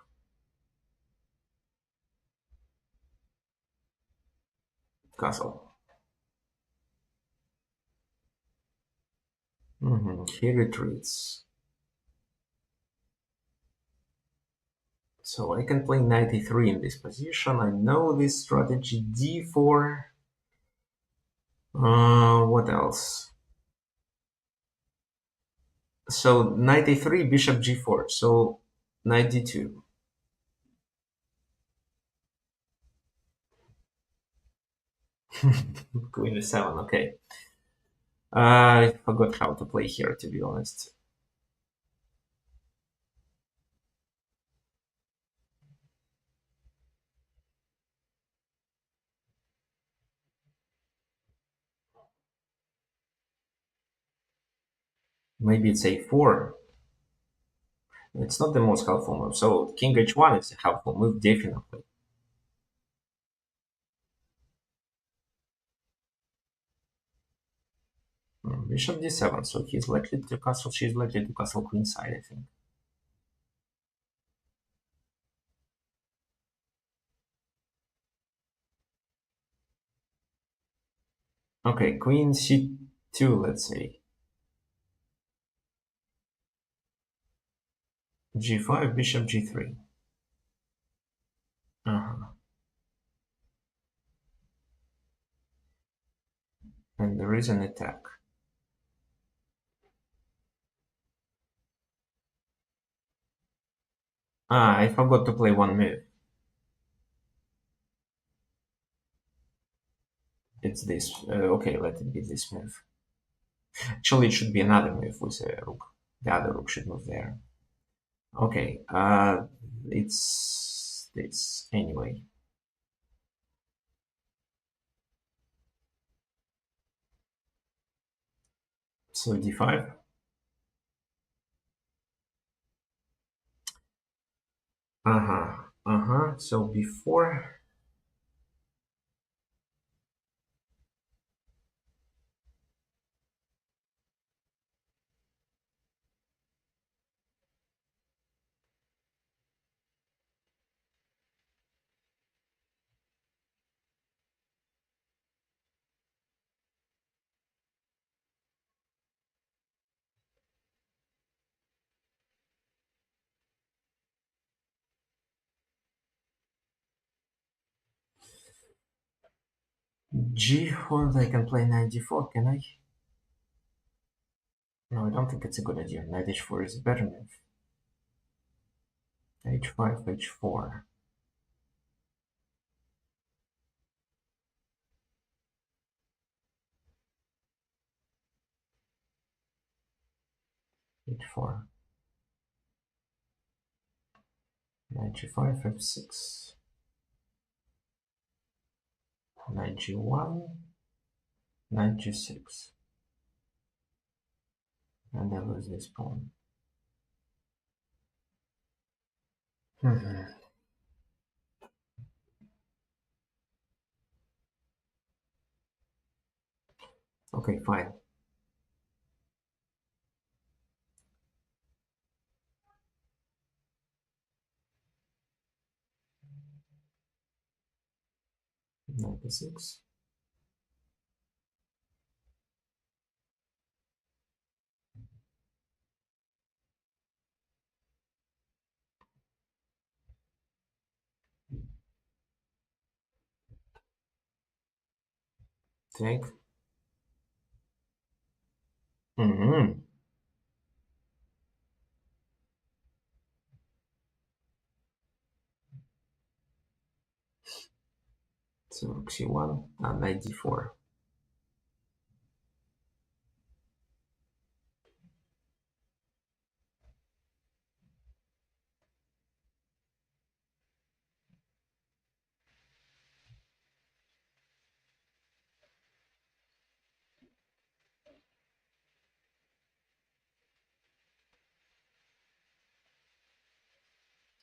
Castle. He retreats. So I can play knight e3 in this position. I know this strategy. d4. What else? So knight a3, bishop g4. So knight d2. Queen e7. Okay. I forgot how to play here, to be honest. Maybe it's a4. It's not the most helpful move. So king h1 is a helpful move, definitely. Bishop d7. So he's likely to castle. She's likely to castle queenside, I think. Okay, queen c2, let's say. g5, bishop g3. Uh-huh. And there is an attack. Ah, I forgot to play one move. It's this. Okay, let it be this move. Actually, it should be another move with a rook. The other rook should move there. Okay, it's this anyway. So d5. So before g4, I can play knight d4, can I? No, I don't think it's a good idea. Knight h4 is a better move. h5, h4. h4. Knight g5, f6. Knight g1, knight g6. And I lose this pawn. Okay, fine. Knight b6. Take. Mm-hmm. So rook c1 and knight d4.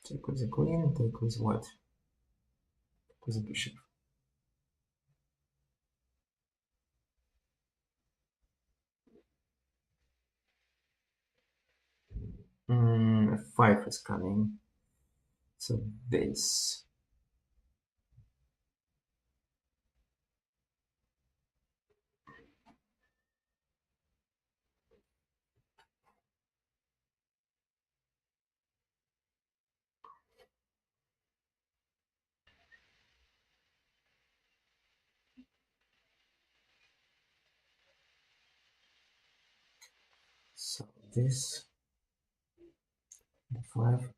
Take with the queen, take with what? With the bishop. F5 is coming. So this. So this. F5.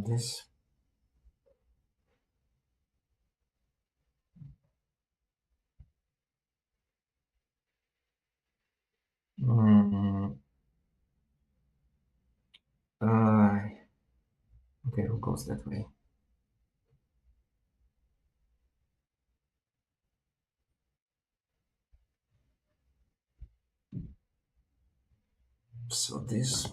This. Mm, uh, okay, who goes that way? So this.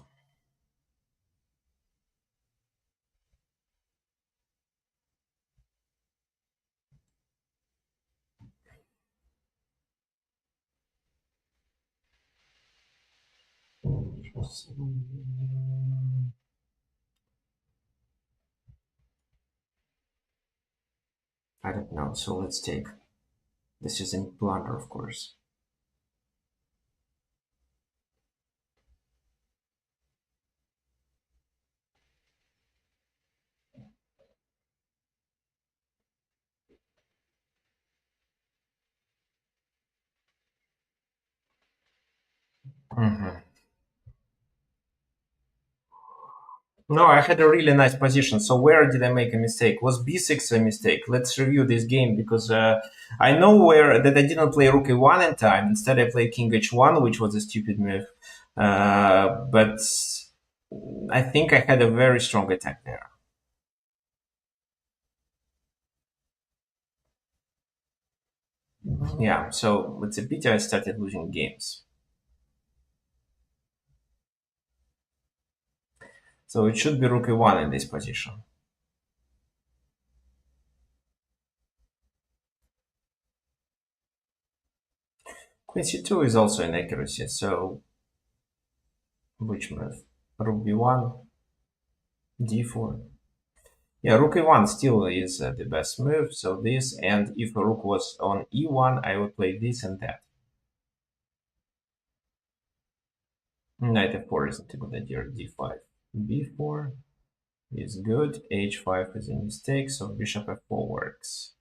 I don't know. So let's take. This is in blunder, of course. Mhm. No, I had a really nice position. So where did I make a mistake? Was b6 a mistake? Let's review this game because I know where that I didn't play rook e1 in time. Instead, I played king h1, which was a stupid move. But I think I had a very strong attack there. Yeah, so it's a pity I started losing games. So it should be rook e1 in this position. Queen c2 is also inaccuracy, so which move? Rook b1, d4. Yeah, rook e1 still is the best move, so this, and if a rook was on e1, I would play this and that. Knight f4 isn't a good idea, d5. b4 is good, h5 is a mistake, so bishop f4 works.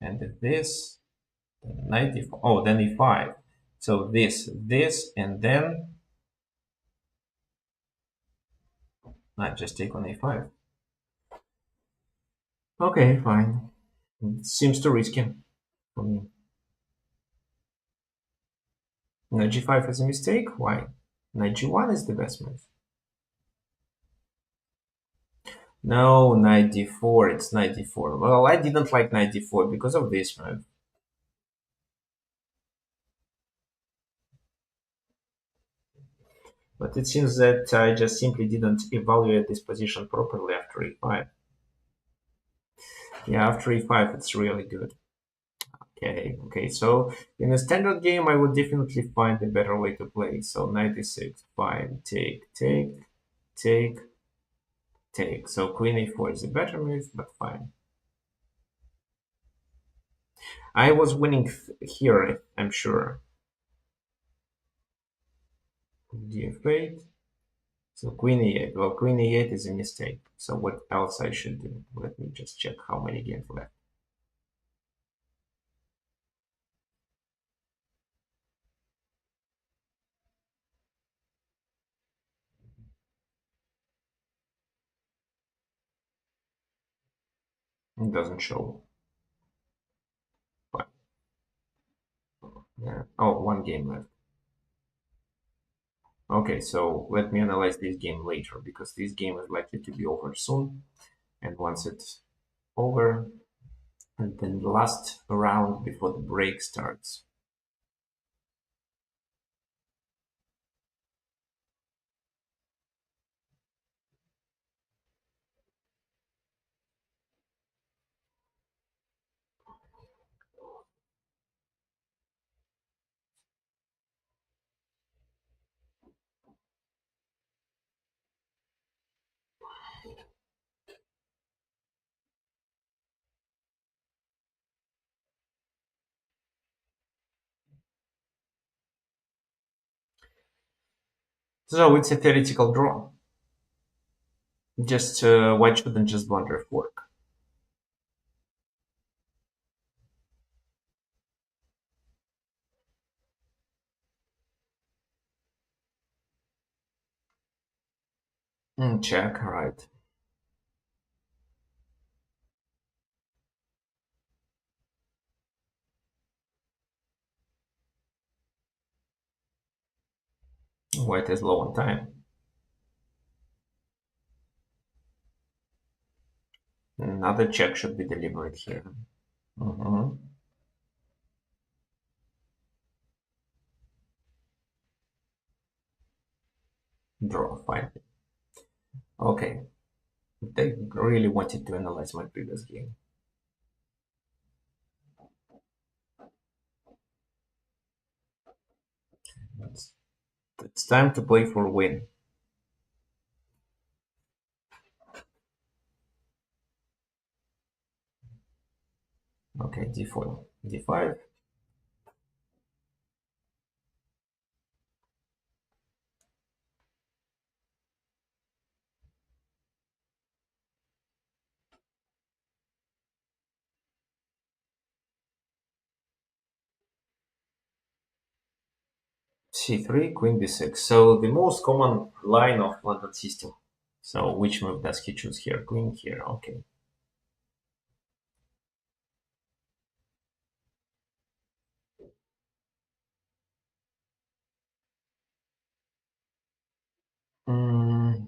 And if this, then knight d4, oh, then e5. So this, and then I just take on a5. Okay, fine. It seems too risky for me. Knight g5 is a mistake. Why? Knight g1 is the best move. No, knight d4. It's knight d4. Well, I didn't like knight d4 because of this move. But it seems that I just simply didn't evaluate this position properly after e5. Yeah, after e5, it's really good. Okay. So in a standard game, I would definitely find a better way to play. So knight e6, fine, take, take. So queen a4 is a better move, but fine. I was winning here, I'm sure. d8. So queen e8. Well, queen e8 is a mistake. So what else I should do? Let me just check how many games left. It doesn't show. But, yeah. Oh, one game left. Okay, so let me analyze this game later because this game is likely to be over soon. And once it's over, and then the last round before the break starts. So it's a theoretical draw. Just white shouldn't just blunder fork. Check, right. White is low on time. Another check should be delivered here. Mhm. Draw, fine. Okay, they really wanted to analyze my previous game. It's, it's time to play for win. Okay, d4, d5. c3, queen b6. So the most common line of London system. So which move does he choose here? Queen here. Okay. Mm,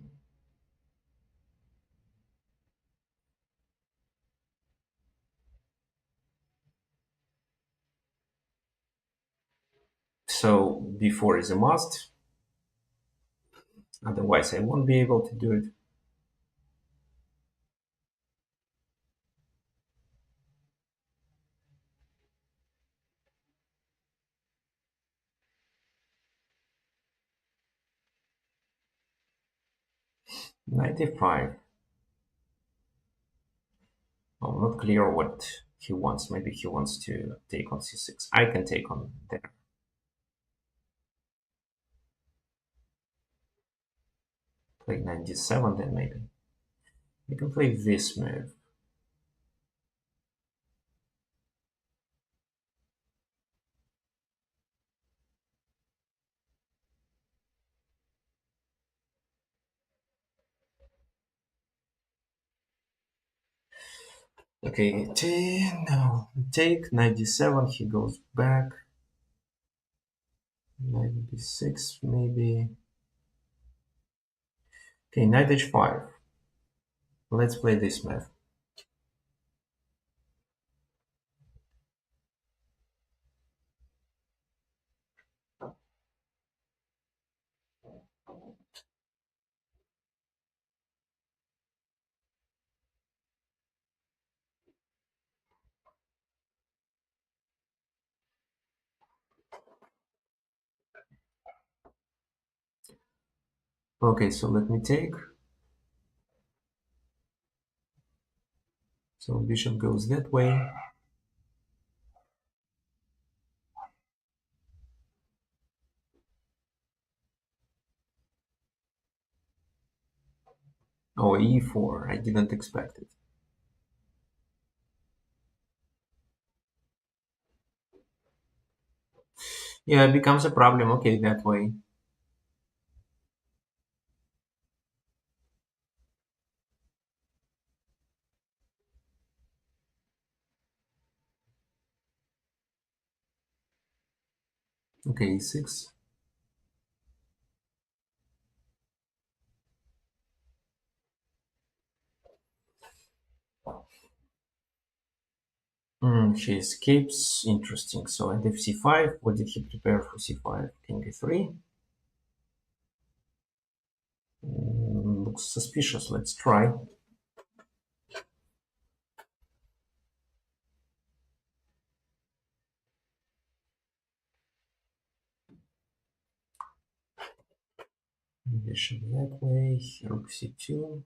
so b4 is a must. Otherwise, I won't be able to do it. Knight e5. I'm not clear what he wants. Maybe he wants to take on c6. I can take on there. Play knight d7 then maybe. You can play this move. Okay, no. Take knight d7, he goes back. Knight b6 maybe. Okay, knight h5. Let's play this move. Okay, so let me take. So bishop goes that way. Oh, e4. I didn't expect it. Yeah, it becomes a problem. Okay, that way. Okay, e6. She escapes. Interesting. So at f5, what did he prepare for c5? King e3. Looks suspicious. Let's try. Bishop that way. Rook c2.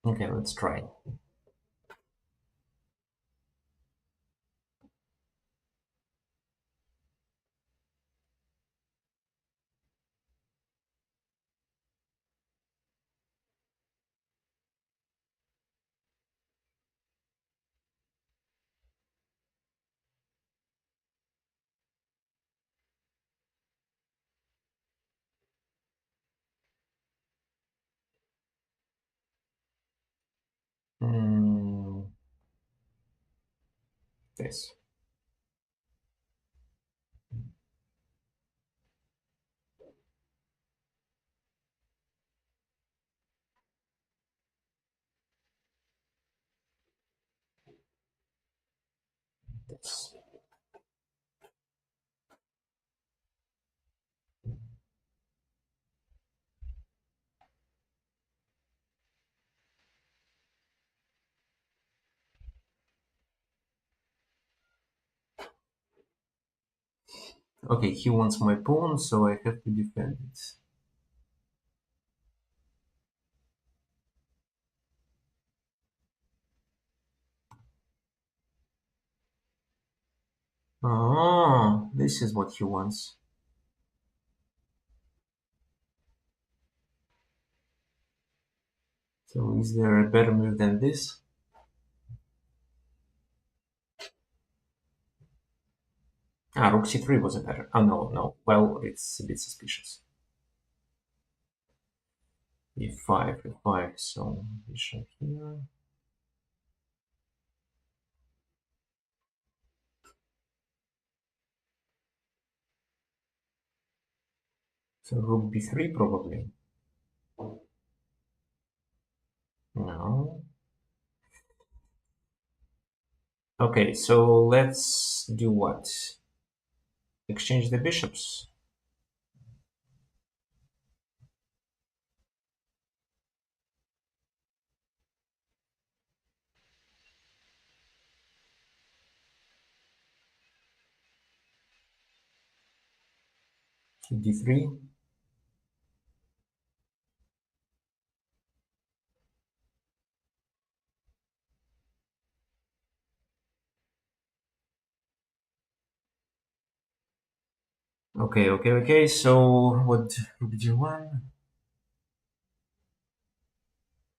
Okay, let's try. Mm, this. This. Okay, he wants my pawn, so I have to defend it. Oh, this is what he wants. So is there a better move than this? Ah, rook c3 was a better. Oh, no, no. Well, it's a bit suspicious. e5, e5. So bishop here. So rook b3 probably. No. Okay, so let's do what? Exchange the bishops. d3. Okay, okay, okay. So what rook d1?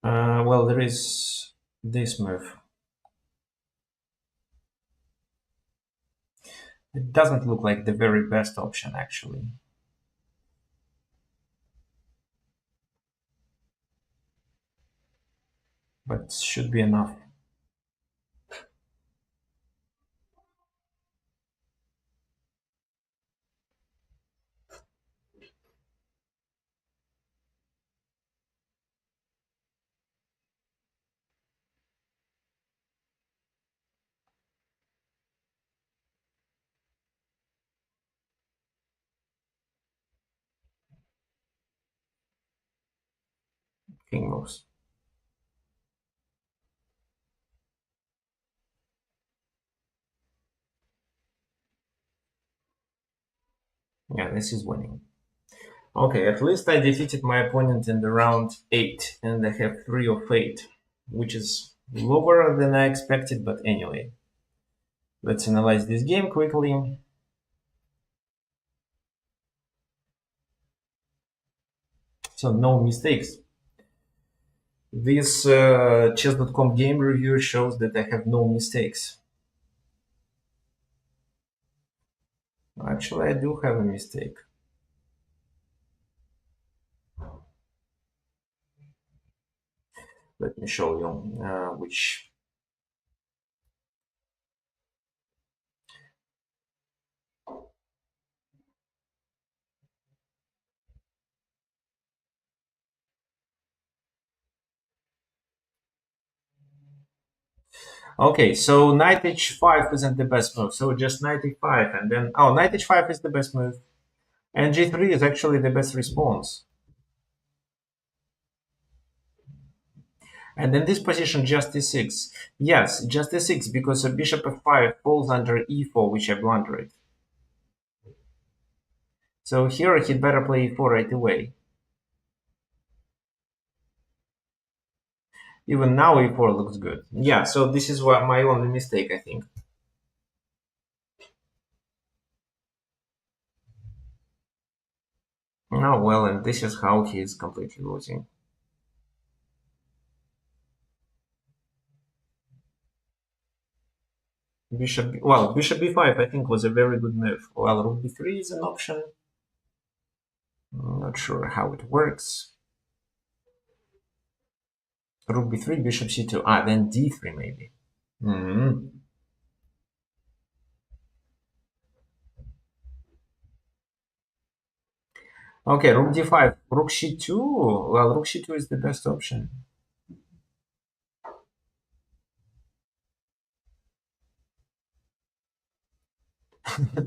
Well, there is this move. It doesn't look like the very best option, actually. But should be enough. King moves. Yeah, this is winning. Okay, at least I defeated my opponent in the round 8, and I have 3 of 8, which is lower than I expected, but anyway. Let's analyze this game quickly. So, no mistakes. This chess.com game review shows that I have no mistakes. Actually, I do have a mistake. Let me show you which. Okay, so knight h5 isn't the best move. So just knight e5 and then knight h5 is the best move, and g3 is actually the best response. And in this position, just e6. Yes, just e6 because a bishop f5 falls under e4, which I blundered. So here he'd better play e4 right away. Even now e4 looks good. Yeah, so this is what my only mistake, I think. Oh, well, and this is how he is completely losing. Bishop b5 I think was a very good move. Well, rook b3 is an option. I'm not sure how it works. Rook b3, bishop c2. Then d3 maybe. Okay, rook d5. Rook c2. Well, rook c2 is the best option.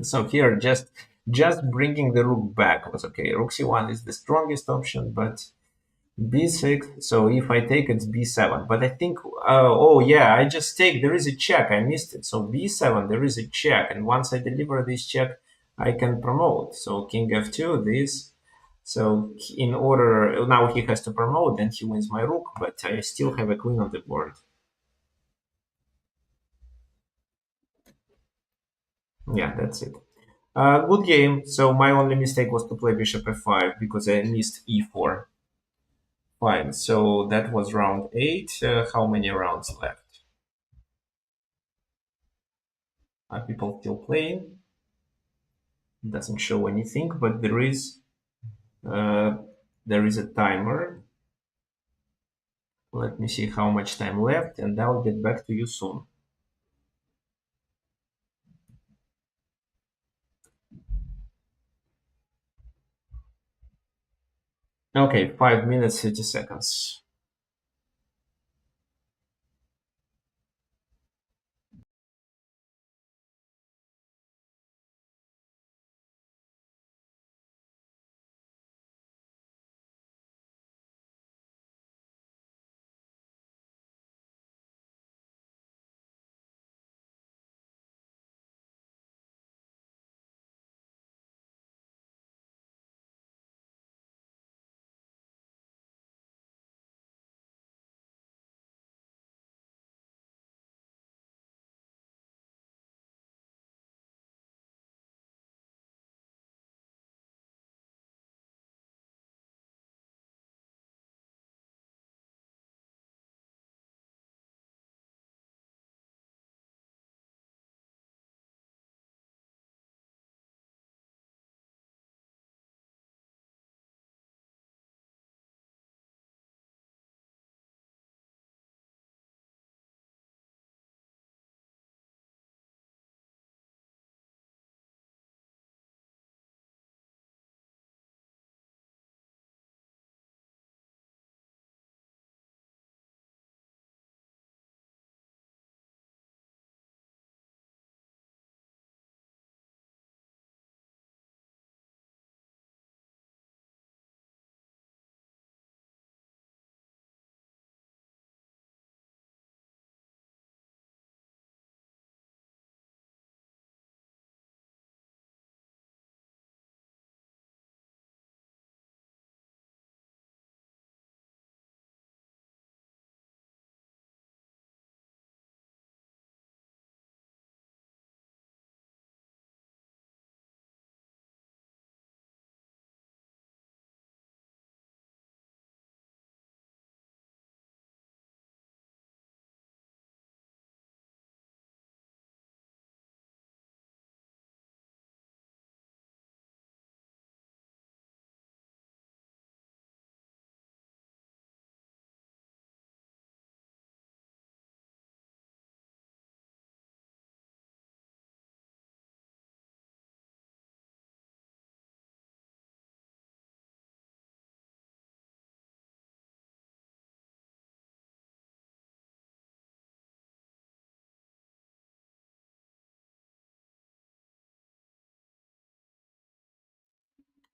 So here, just bringing the rook back was okay. Rook c1 is the strongest option, but b6. So if I take, it's b7. But I think, oh yeah, I just take. There is a check. I missed it. So b7, there is a check, and once I deliver this check, I can promote. So king f2, this. So in order, now he has to promote, then he wins my rook, but I still have a queen on the board. Yeah, that's it. Good game. So my only mistake was to play bishop f5 because I missed e4. fine. So that was round 8. How many rounds left? Are people still playing? Doesn't show anything, but uh, there is a timer. Let me see how much time left, and I'll get back to you soon. Okay, 5 minutes, 30 seconds.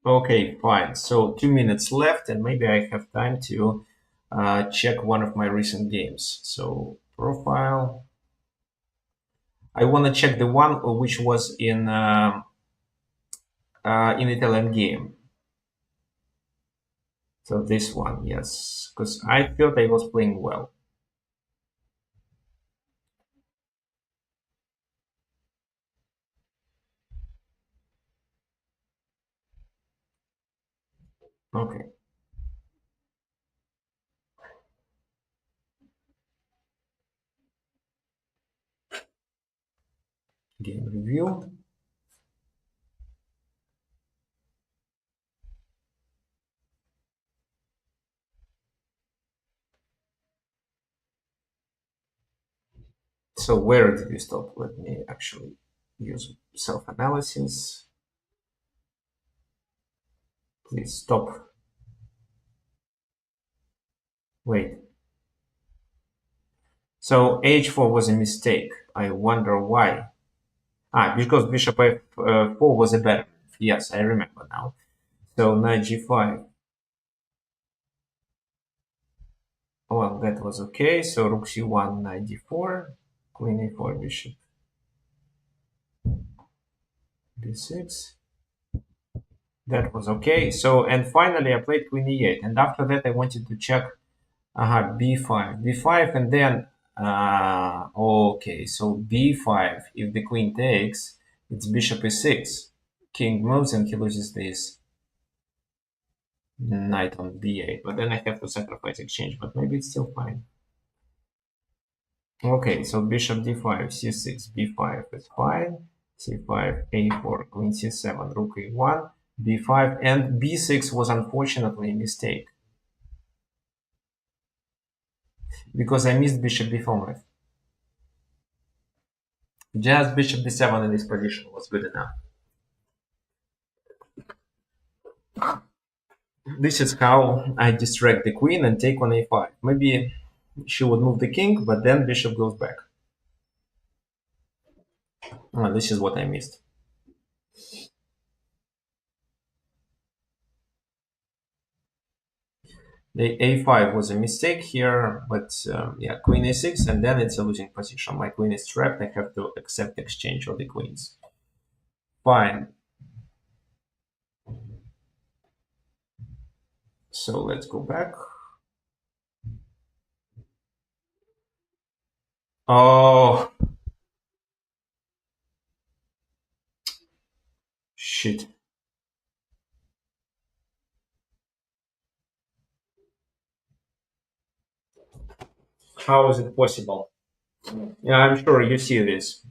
Okay, fine. So 2 minutes left, and maybe I have time to check one of my recent games. So profile. I want to check the one which was in Italian game. So this one, yes, because I thought I was playing well. Okay, game review. So where did we stop? Let me actually use self-analysis. Please stop. Wait. So h4 was a mistake. I wonder why. Because bishop f4 was a better move. Yes, I remember now. So knight g5. Well, that was okay. So rook c1, knight d4, queen a4, bishop b6. That was okay. So, and finally I played queen e8. And after that I wanted to check b5. b5 and then, okay, so b5, if the queen takes, it's bishop e6. King moves and he loses this. Knight on b8, but then I have to sacrifice exchange, but maybe it's still fine. Okay, so bishop d5, c6, b5 is fine, c5, a4, queen c7, rook a1, b5, and b6 was unfortunately a mistake because I missed bishop b4 move. Just bishop d7 in this position was good enough. This is how I distract the queen and take on a5. Maybe she would move the king, but then bishop goes back. This is what I missed. The a5 was a mistake here, but yeah, queen a6, and then it's a losing position. My queen is trapped. I have to accept exchange of the queens. Fine. So let's go back. Oh, shit. How is it possible? Yeah, I'm sure you see this.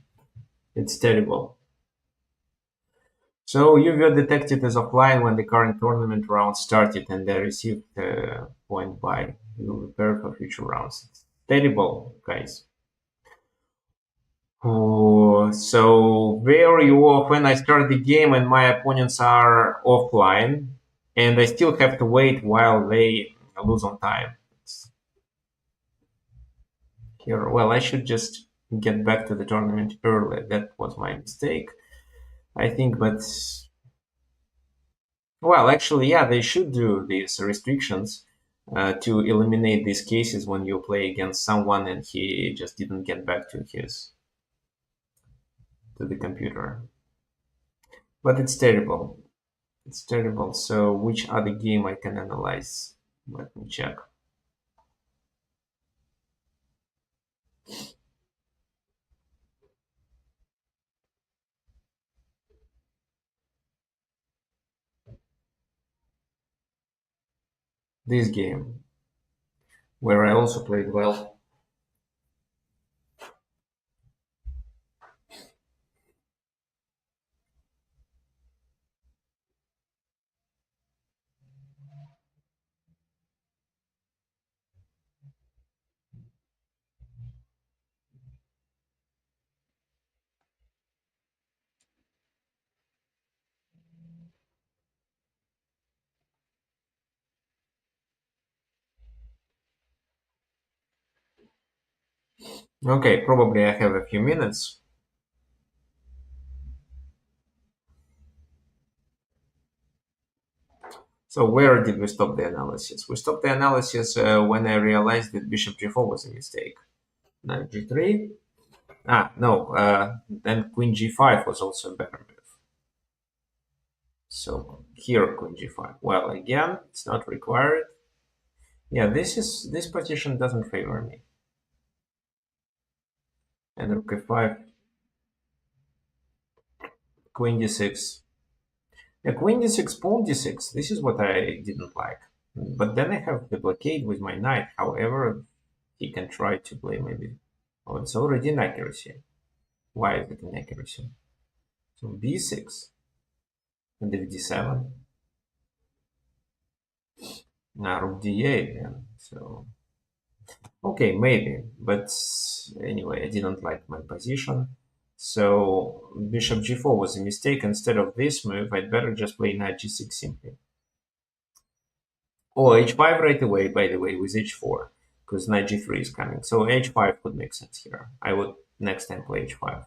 It's terrible. So you were detected as offline when the current tournament round started, and they received a point by. You prepare for future rounds. It's terrible, guys. Oh, so very often I start the game and my opponents are offline, and I still have to wait while they lose on time. Here, well, I should just get back to the tournament early. That was my mistake, I think. But well, actually, yeah, they should do these restrictions to eliminate these cases when you play against someone and he just didn't get back to his to the computer. But it's terrible. It's terrible. So which other game I can analyze? Let me check. This game, where I also played well. Okay, probably I have a few minutes. So where did we stop the analysis? We stopped the analysis when I realized that bishop g4 was a mistake. Knight g3. No. Then queen g5 was also a better move. So here queen g5. Well, again, it's not required. Yeah, this position doesn't favor me. And rook f5, queen d6. Yeah, queen d6, pawn d6. This is what I didn't like. But then I have the blockade with my knight. However, he can try to play maybe. Oh, it's already inaccuracy. Why is it inaccuracy? So b6 and if d7. Now rook d8. Yeah. So okay, maybe. But anyway, I didn't like my position. So bishop g4 was a mistake. Instead of this move, I'd better just play knight g6 simply. Or h5 right away, by the way, with h4, because knight g3 is coming. So h5 could make sense here. I would next time play h5.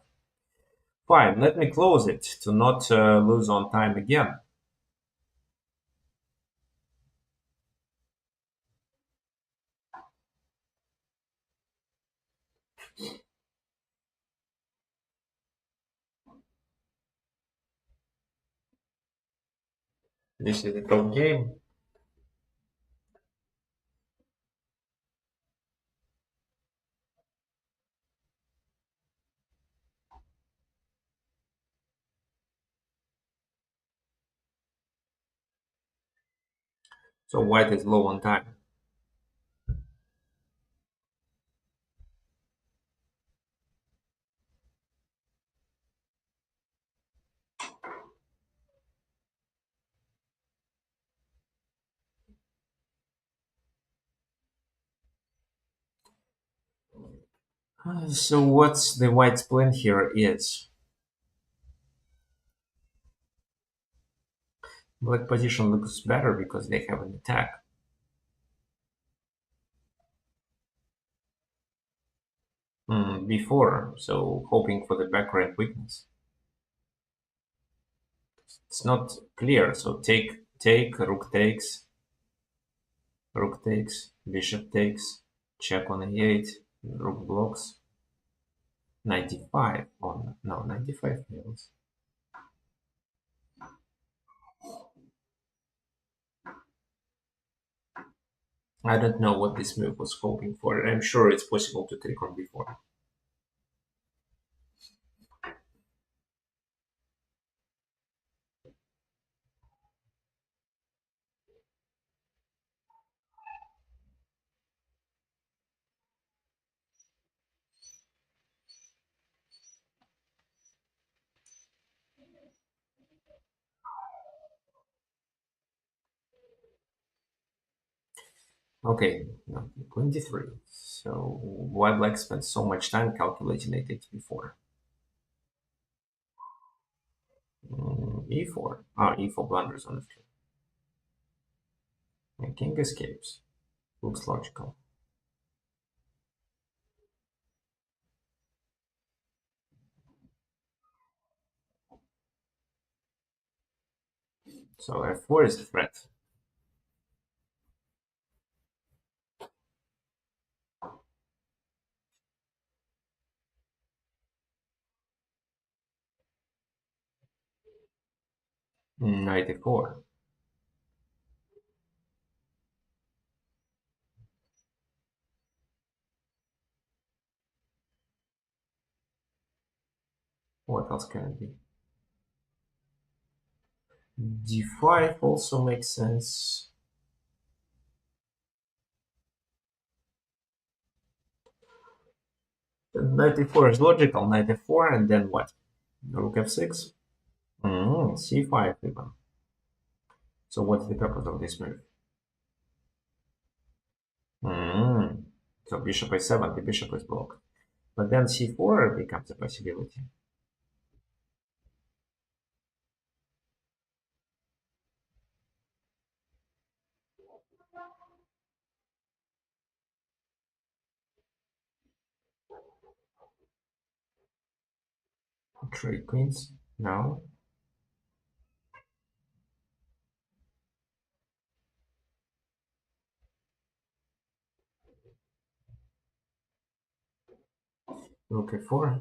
Fine, let me close it to not lose on time again. This is the top game. So white is low on time. So what's the white's plan here is black position looks better because they have an attack. Before, so hoping for the back rank weakness. It's not clear, so rook takes, bishop takes, check on a8, rook blocks, 95 on, no, 95 fails. I don't know what this move was hoping for. I'm sure it's possible to take on before. Okay, no, 23. So why black spent so much time calculating it before? E4. E4 blunders, honestly. And king escapes. Looks logical. So f4 is a threat. Knight e4. What else can it be? d5 also makes sense. Knight e4 is logical. Knight e4 and then what? Rook f6. C5 even. So what's the purpose of this move? So bishop a7, the bishop is blocked. But then c4 becomes a possibility. Trade queens. No. Rook a4.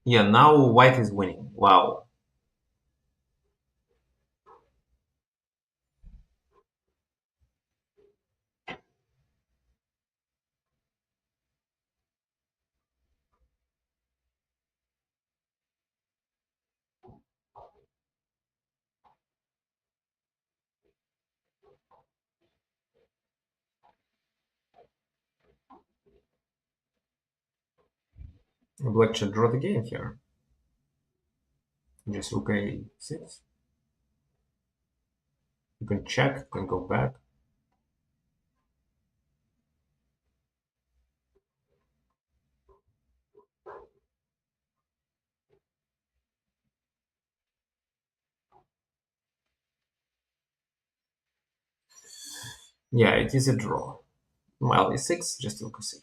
Yeah, now white is winning. Wow. Black should draw the game here. Just rook a6. You can check, you can go back. Yeah, it is a draw. Well, e6, just rook a6.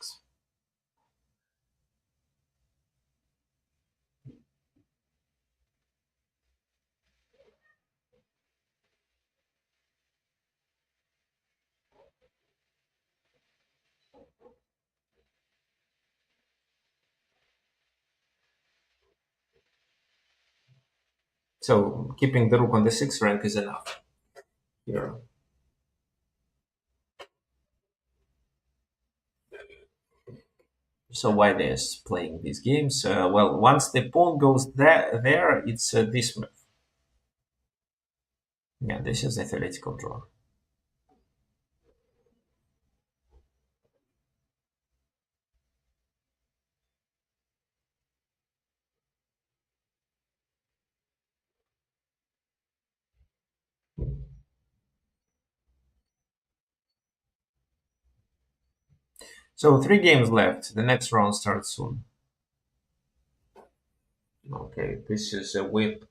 So keeping the rook on the 6th rank is enough here. So why they're playing these games? Well, once the pawn goes there, it's this move. Yeah, this is a theoretical draw. So 3 games left. The next round starts soon. Okay, this is a whip.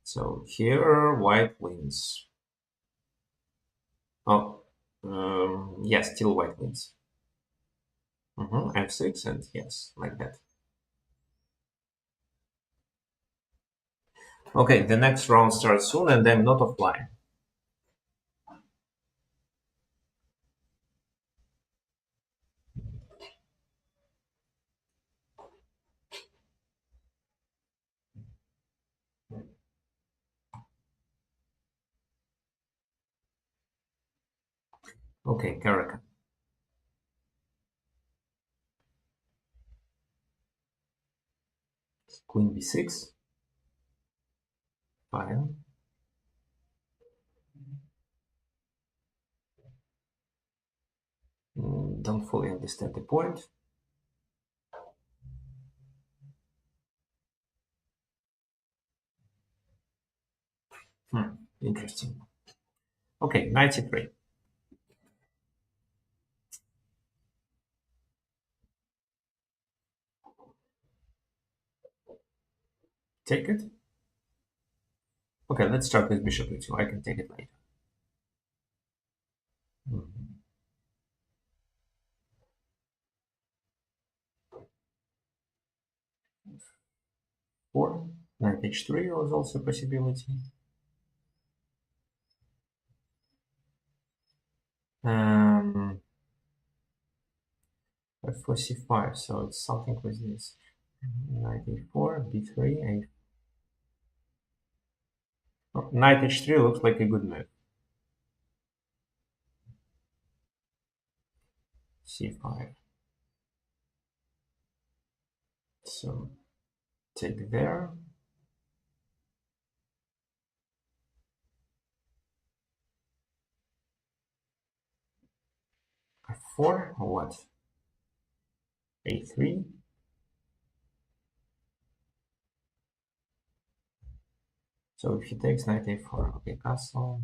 So here, white wins. Oh, yes, still white wins. F6 and yes, like that. Okay, the next round starts soon and I'm not offline. Okay, Karaka. Queen b6. Fine. Don't fully understand the point. Interesting. Okay, knight c3. Take it. Okay, let's start with bishop e2. I can take it later. Mhm. 4. Knight h3 was also a possibility. F4 c5, so it's something with this. Knight a4, b3, a. Oh, knight h3 looks like a good move. c5. So take there. F4 or what? A3. So if he takes knight a4, okay, castle.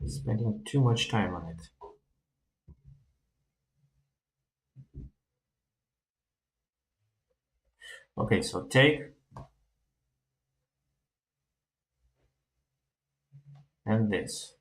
Spending too much time on it. Okay, so take and this.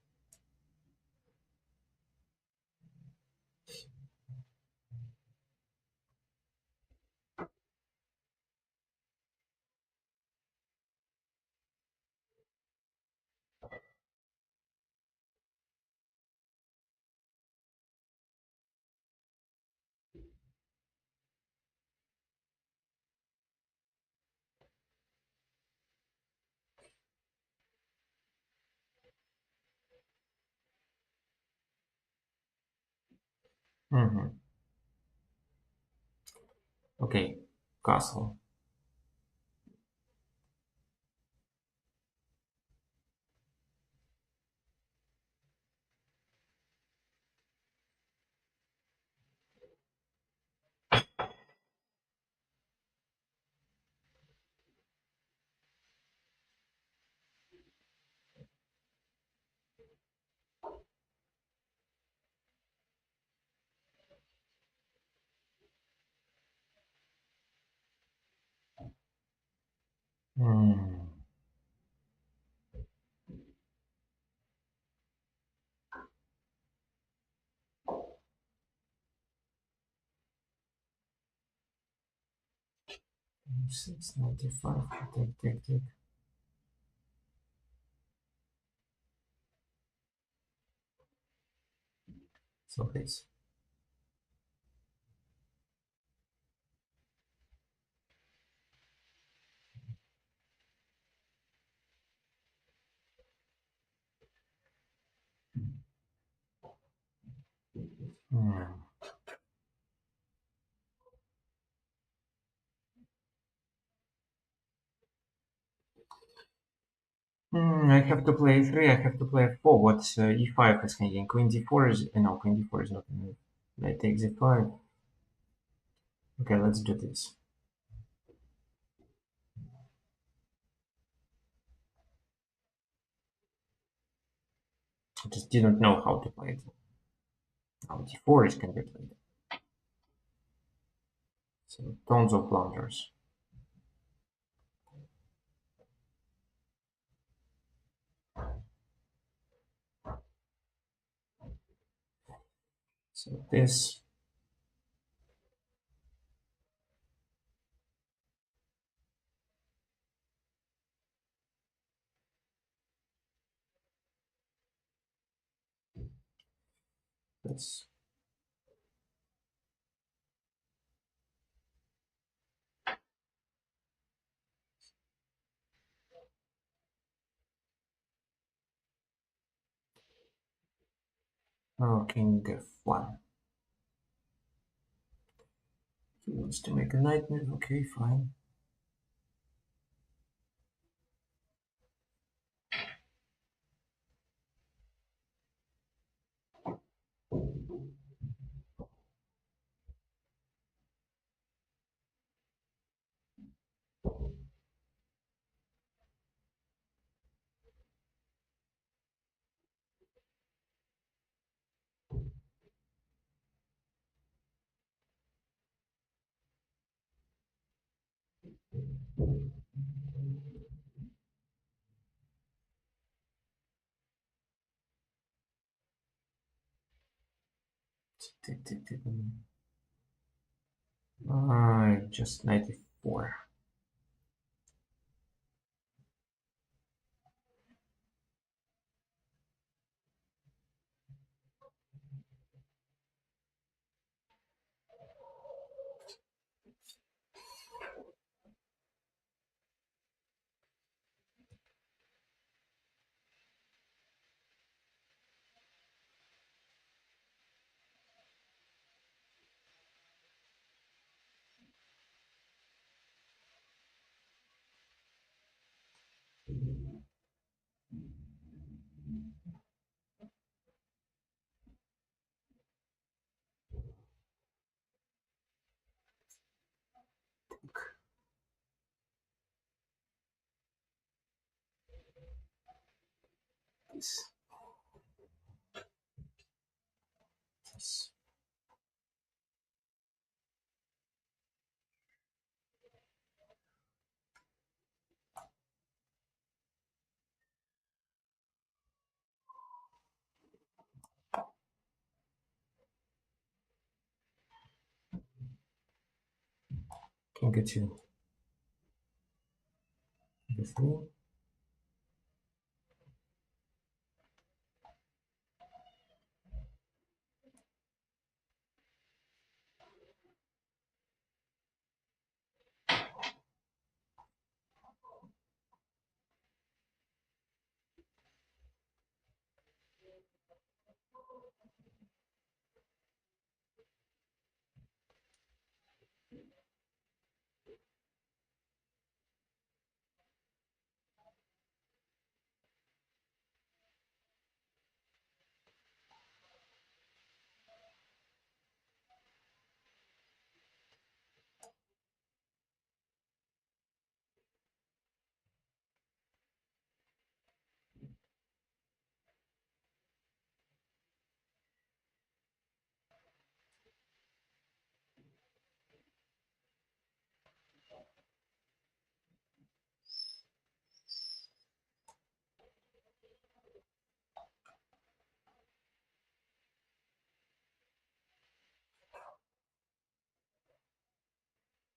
Okay, castle. Hmm. 695, take. So this. Hmm. I have to play 3, I have to play 4. What's e5 is hanging? Queen d4 is... no, queen d4 is not a move. Knight takes e5. Okay, let's do this. I just didn't know how to play it. Now d4 is can be played. So tons of blunders. So this... this... Oh, king f1. He wants to make a knight move. Okay, fine. Tick, tick, tick. Just 94. This. This. King g2. g3.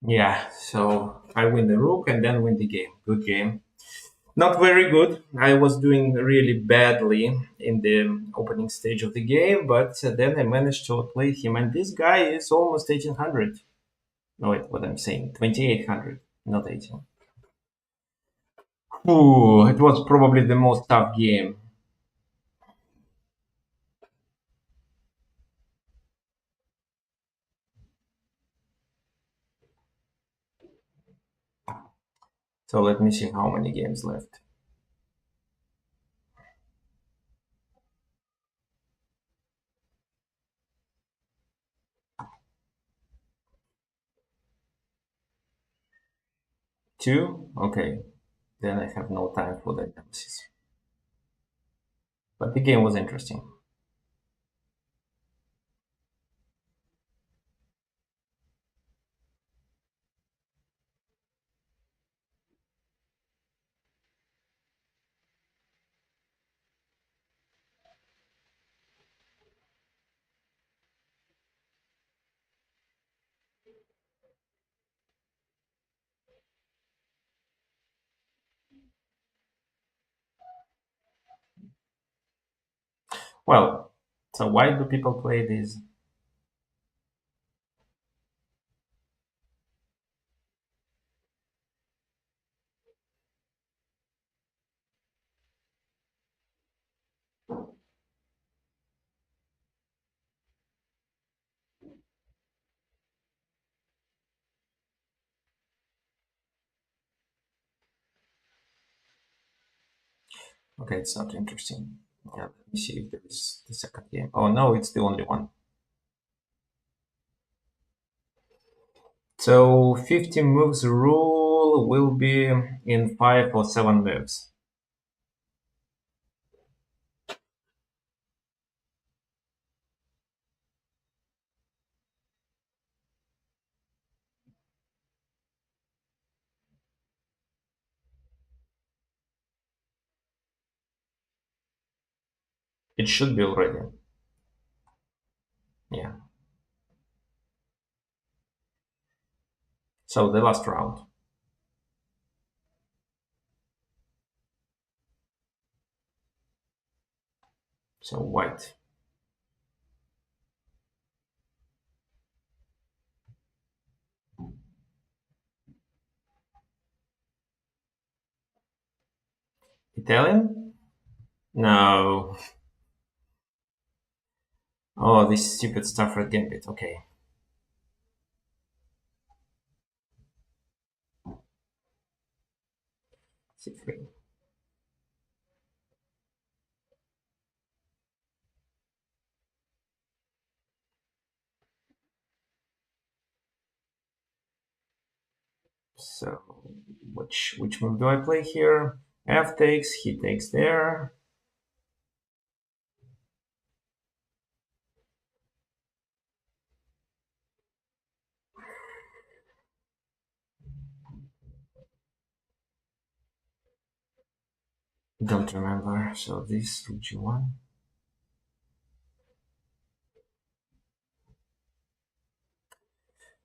Yeah, so I win the rook and then win the game. Good game. Not very good. I was doing really badly in the opening stage of the game, but then I managed to outplay him. And this guy is almost 1800. No, wait, what I'm saying, 2800, not 18. Ooh, it was probably the most tough game. So let me see how many games left. Two? Okay. Then I have no time for the analysis. But the game was interesting. Well, so why do people play these? Okay, it's not interesting. Yeah, let me see if there is the second game. Oh no, it's the only one. So 50 moves rule will be in 5 or 7 moves. It should be already. Yeah. So the last round. So white. Italian? No. Oh, this stupid Stafford Gambit. Okay. C3. So which move do I play here? F takes, he takes there. Don't remember. So this rook g1.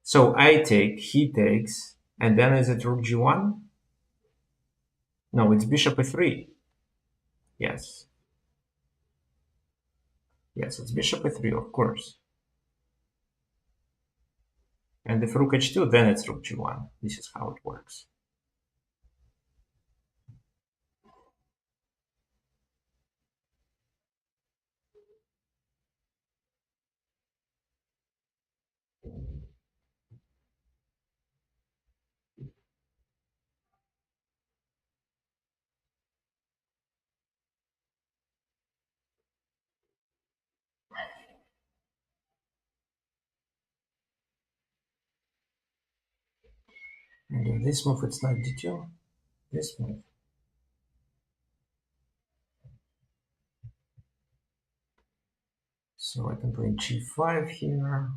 So I take, he takes, and then is it rook g1? No, it's bishop e3. Yes. Yes, it's bishop e3, of course. And if rook h2, then it's rook g1. This is how it works. And in this move, it's not d2. This move. So I can play g5 here.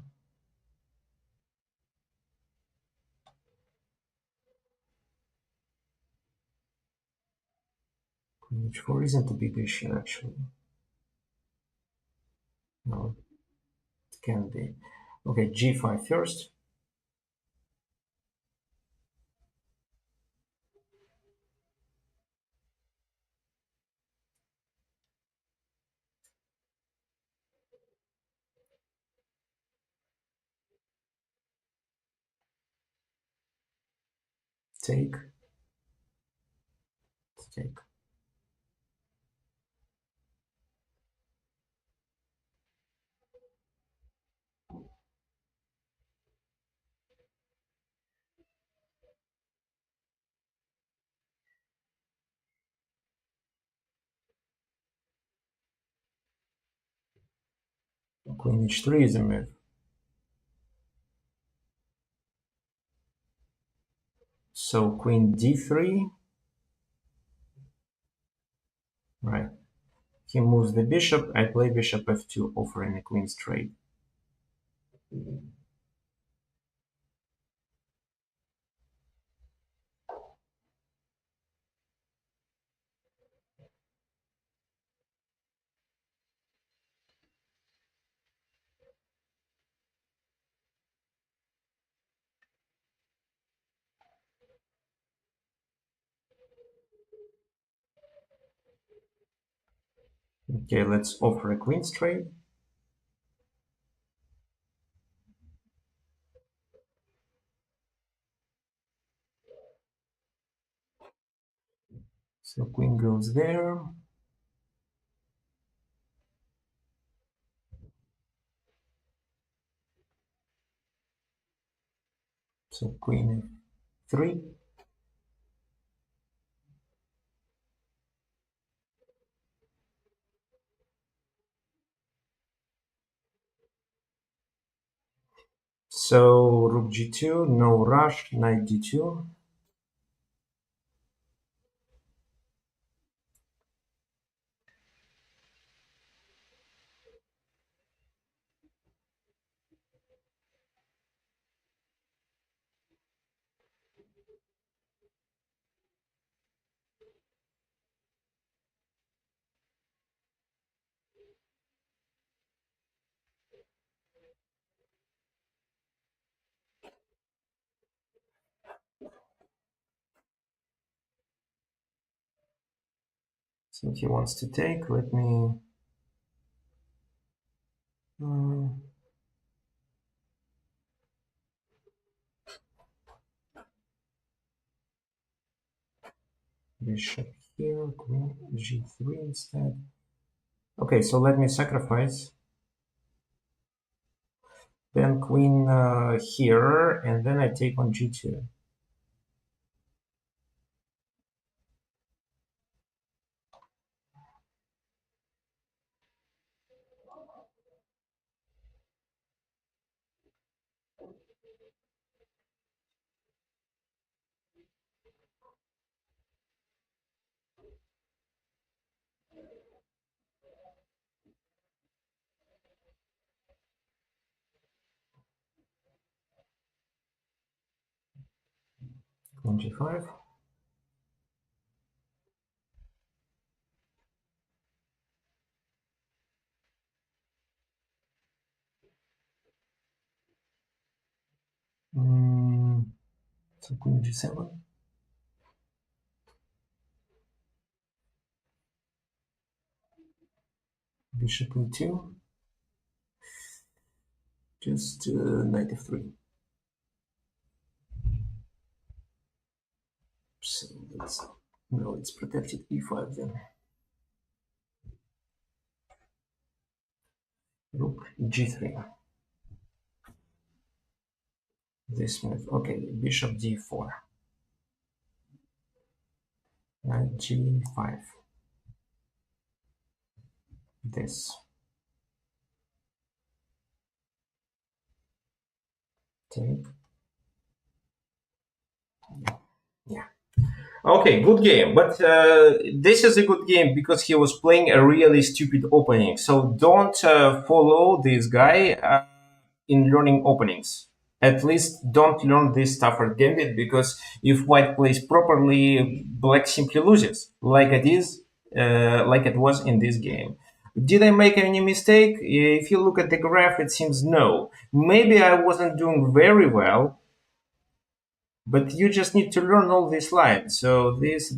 Queen h4 isn't a big issue, actually. No, it can be. Okay, g5 first. Take. Take. Queen h3 is a move. So queen d3. Right. He moves the bishop. I play bishop f2, offering a queen's trade. Okay, let's offer a queen's trade. So queen goes there. So queen f3. So rook g2, no rush, knight d2. So he wants to take. Let me. Bishop here, queen g3 instead. Okay, so let me sacrifice. Then queen here, and then I take on g2. Queen g5. So queen g7. Bishop e2. Just knight f3. So that's, no, it's protected e5 then. Rook g3. This move. Okay, bishop d4. Knight g5. This. Take. Yeah. Okay, good game. But this is a good game because he was playing a really stupid opening. So don't follow this guy in learning openings. At least don't learn this Stafford Gambit because if white plays properly, black simply loses, like it was in this game. Did I make any mistake? If you look at the graph, it seems no. Maybe I wasn't doing very well, but you just need to learn all these lines. So this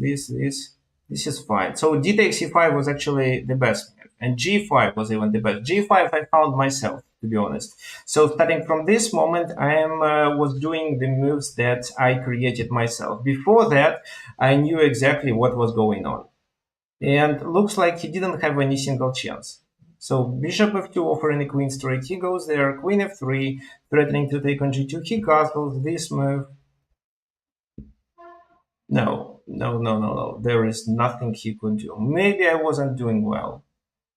is fine. So d takes c5 was actually the best move, and g5 was even the best. G5 I found myself, to be honest. So starting from this moment, I am was doing the moves that I created myself. Before that, I knew exactly what was going on, and looks like he didn't have any single chance. So bishop f2 offering a queen straight. He goes there. Queen f3 threatening to take on g2. He castles this move. No. There is nothing he could do. Maybe I wasn't doing well.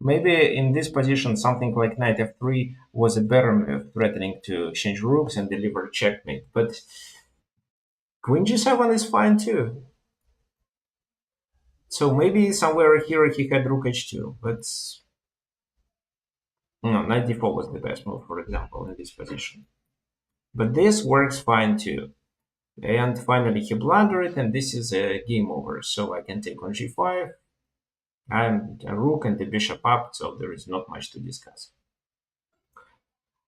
Maybe in this position, something like knight f3 was a better move, threatening to exchange rooks and deliver checkmate. But queen g7 is fine too. So maybe somewhere here he had rook h2, but no, knight d4 was the best move, for example, in this position. But this works fine too. And finally he blundered it, and this is a game over. So I can take on g5, and a rook and the bishop up, so there is not much to discuss.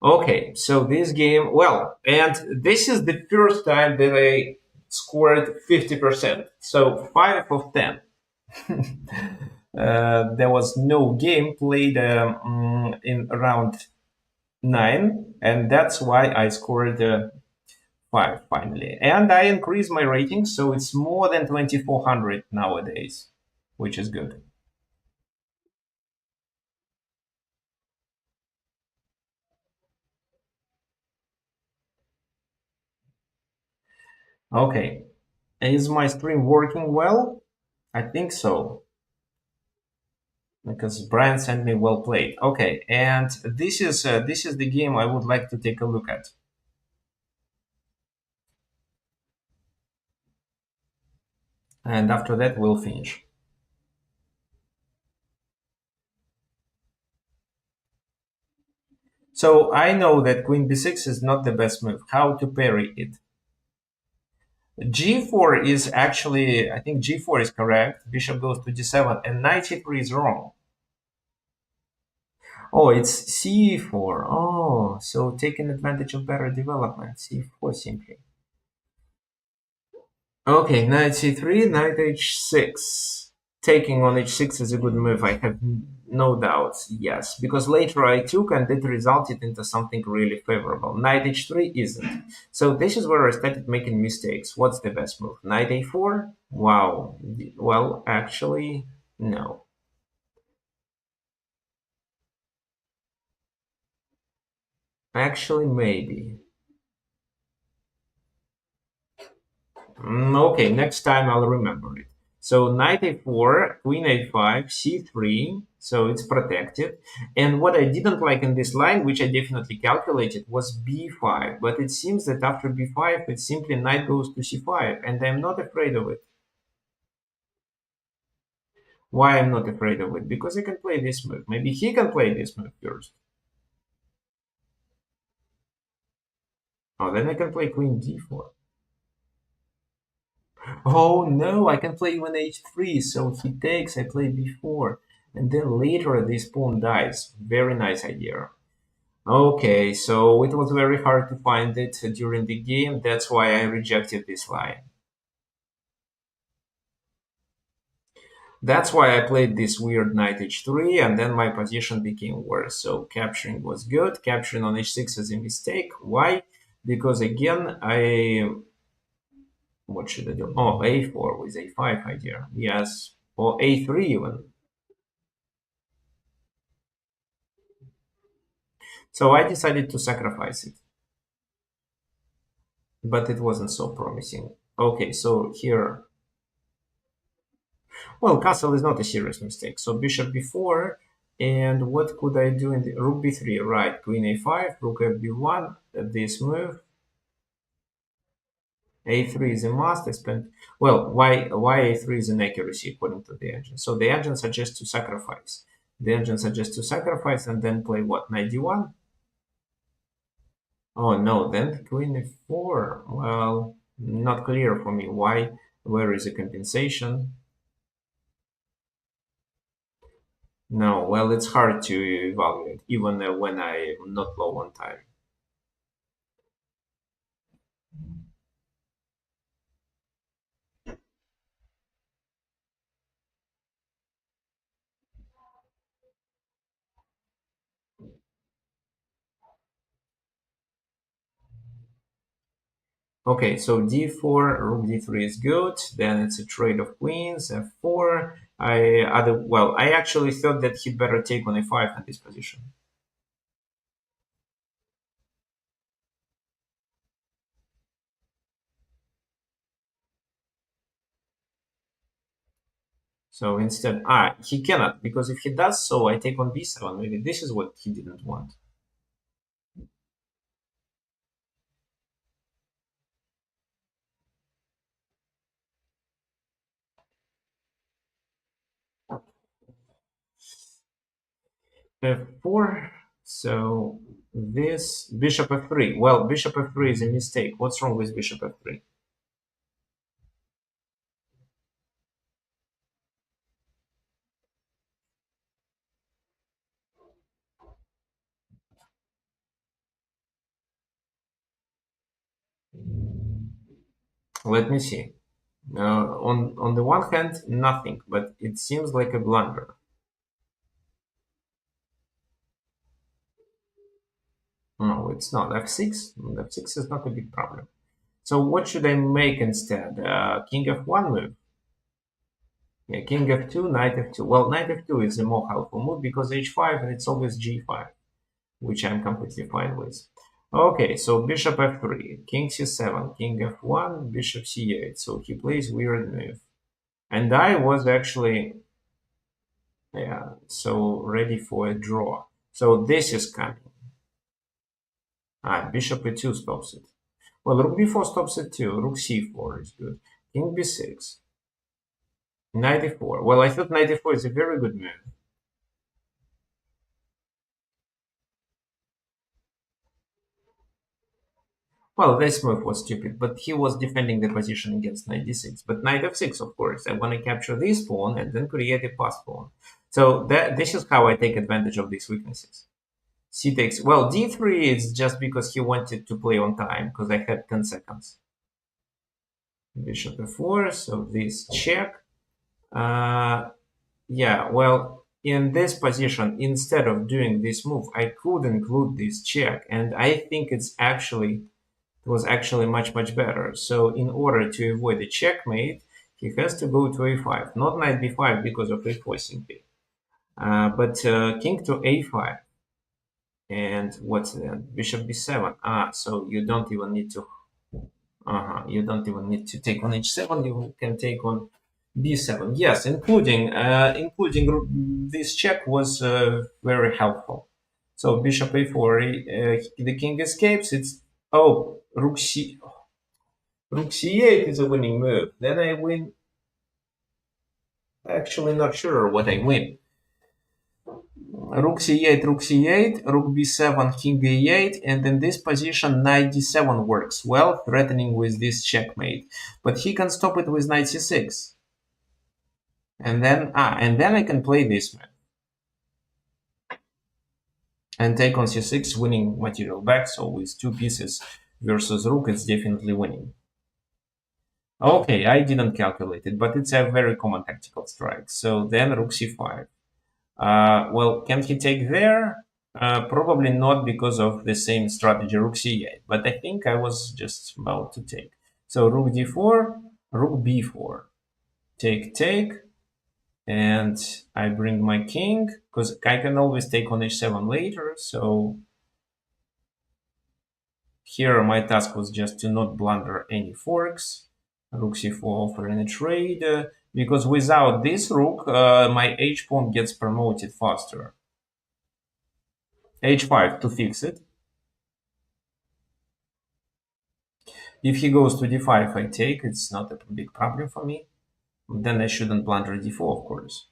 Okay, so this game, well, and this is the first time that I scored 50%. So 5 of 10. There was no game played in round 9, and that's why I scored 5 finally. And I increased my rating, so it's more than 2400 nowadays, which is good. Okay, is my stream working well? I think so, because Brian sent me well played. Okay, and this is the game I would like to take a look at. And after that, we'll finish. So I know that queen b6 is not the best move. How to parry it? g4 is actually, I think g4 is correct. Bishop goes to d7, and knight c3 is wrong. Oh, it's c4. Oh, so taking advantage of better development. c4 simply. Okay, knight c3, knight h6. Taking on h6 is a good move, I have no doubts, yes. Because later I took and it resulted into something really favorable. Knight h3 isn't. So this is where I started making mistakes. What's the best move? Knight a4? Wow. Well, actually, no. Actually, maybe. Okay, next time I'll remember it. So knight a4, queen a5, c3, so it's protected. And what I didn't like in this line, which I definitely calculated, was b5. But it seems that after b5, it's simply knight goes to c5, and I'm not afraid of it. Why I'm not afraid of it? Because I can play this move. Maybe he can play this move first. Oh, then I can play queen d4. Oh no, I can play even h3, so he takes, I play b4, and then later this pawn dies. Very nice idea. Okay, so it was very hard to find it during the game, that's why I rejected this line. That's why I played this weird knight h3, and then my position became worse. So capturing was good, capturing on h6 is a mistake. Why? Because again, what should I do? Oh, a4 with a5 idea. Yes, or a3 even. So I decided to sacrifice it, but it wasn't so promising. Okay, so here, well, castle is not a serious mistake. So bishop b4, and what could I do in the rook b3? Right, queen a5, rook fb1, this move. A3 is a must. I spent, well, why a3 is an accuracy according to the engine. So the engine suggests to sacrifice. The engine suggests to sacrifice and then play what? Knight d1? Oh no, then queen f4. Well, not clear for me why. Where is the compensation? No, well, it's hard to evaluate, even when I'm not low on time. Okay, so d4, rook d3 is good. Then it's a trade of queens, f4. I actually thought that he'd better take on a5 in this position. So instead, he cannot, because if he does so, I take on b7. Maybe this is what he didn't want. f4. So this bishop f3. Well, bishop f3 is a mistake. What's wrong with bishop f3? Let me see. On the one hand, nothing, but it seems like a blunder. No, it's not. f6. F6 is not a big problem. So what should I make instead? King f1 move. Yeah, king f2, knight f2. Well, knight f2 is a more helpful move because h5 and it's always g5, which I'm completely fine with. Okay, so bishop f3, king c7, king f1, bishop c8. So he plays weird move. And I was actually, yeah, so ready for a draw. So this is coming. Bishop e2 stops it. Well, rook b4 stops it too. Rook c4 is good. King b6. Knight e4. Well, I thought knight e4 is a very good move. Well, this move was stupid, but he was defending the position against knight d6. But knight f6, of course, I want to capture this pawn and then create a pass pawn. So this is how I take advantage of these weaknesses. C takes, well, d3 is just because he wanted to play on time, because I had 10 seconds. Bishop f4, so this check. Yeah, well, in this position, instead of doing this move, I could include this check, and I think it was actually much better. So in order to avoid a checkmate, he has to go to a5, not knight b5 because of a4 simply, but king to a5. And what's that? Bishop b7. So you don't even need to. You don't even need to take on h7. You can take on b7. Yes, including this check was very helpful. So bishop a4. The king escapes. It's rook c8 is a winning move. Then I win. Actually, not sure what I win. Rook c8, rook c8, rook b7, king a8, and in this position knight d7 works well, threatening with this checkmate. But he can stop it with knight c6. And then I can play this move. And take on c6, winning material back, so with two pieces versus rook, it's definitely winning. Okay, I didn't calculate it, but it's a very common tactical strike. So then rook c5. Well, can he take there? Probably not because of the same strategy, rook c8. But I think I was just about to take. So rook d4, rook b4. Take, and I bring my king, because I can always take on h7 later. So here my task was just to not blunder any forks. Rook c4 offering a trade, because without this rook, my h-pawn gets promoted faster. h5 to fix it. If he goes to d5, I take. It's not a big problem for me. Then I shouldn't blunder d4, of course.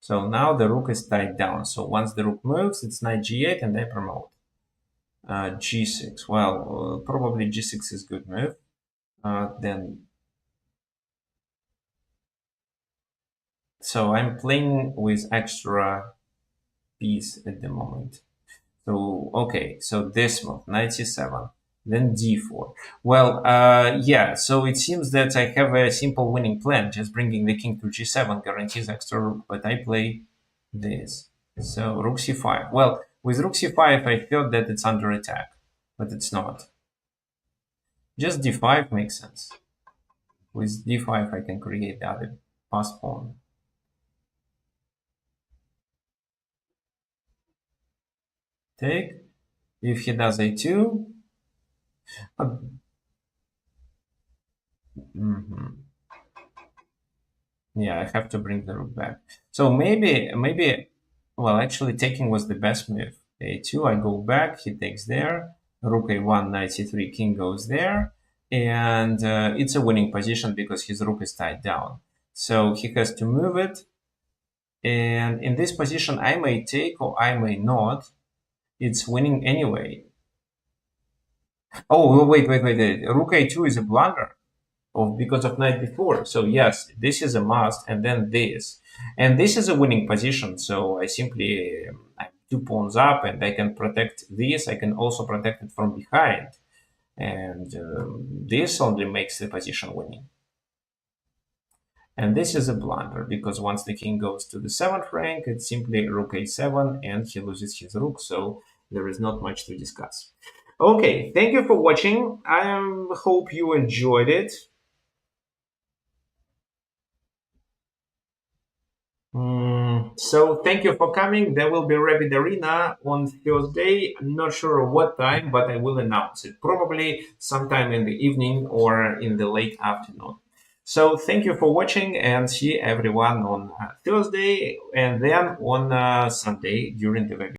So now the rook is tied down. So once the rook moves, it's knight g8 and I promote. G6. Well, probably g6 is good move. Then, so I'm playing with extra piece at the moment. So, okay, so this move, knight c7, then d4. Well, yeah, so it seems that I have a simple winning plan, just bringing the king to g7 guarantees extra rook, but I play this. So rook c5. Well, with rook c5, I thought that it's under attack, but it's not. Just d5 makes sense. With d5, I can create the other pass pawn. Take. If he does a2, mm -hmm. Yeah, I have to bring the rook back. So maybe, well, actually taking was the best move. A2, I go back, he takes there. Rook A1, knight C3, king goes there. And it's a winning position because his rook is tied down. So he has to move it. And in this position, I may take or I may not. It's winning anyway. Oh, wait. Rook A2 is a blunder because of knight b4. So yes, this is a must, and then this, and this is a winning position. So I simply I have 2 pawns up, and I can protect this. I can also protect it from behind, and this only makes the position winning. And this is a blunder because once the king goes to the 7th rank, it's simply rook a7, and he loses his rook. So there is not much to discuss. Okay, thank you for watching. I hope you enjoyed it. So thank you for coming. There will be Rapid Arena on Thursday. I'm not sure what time, but I will announce it. Probably sometime in the evening or in the late afternoon. So thank you for watching and see everyone on Thursday and then on Sunday during the webinar.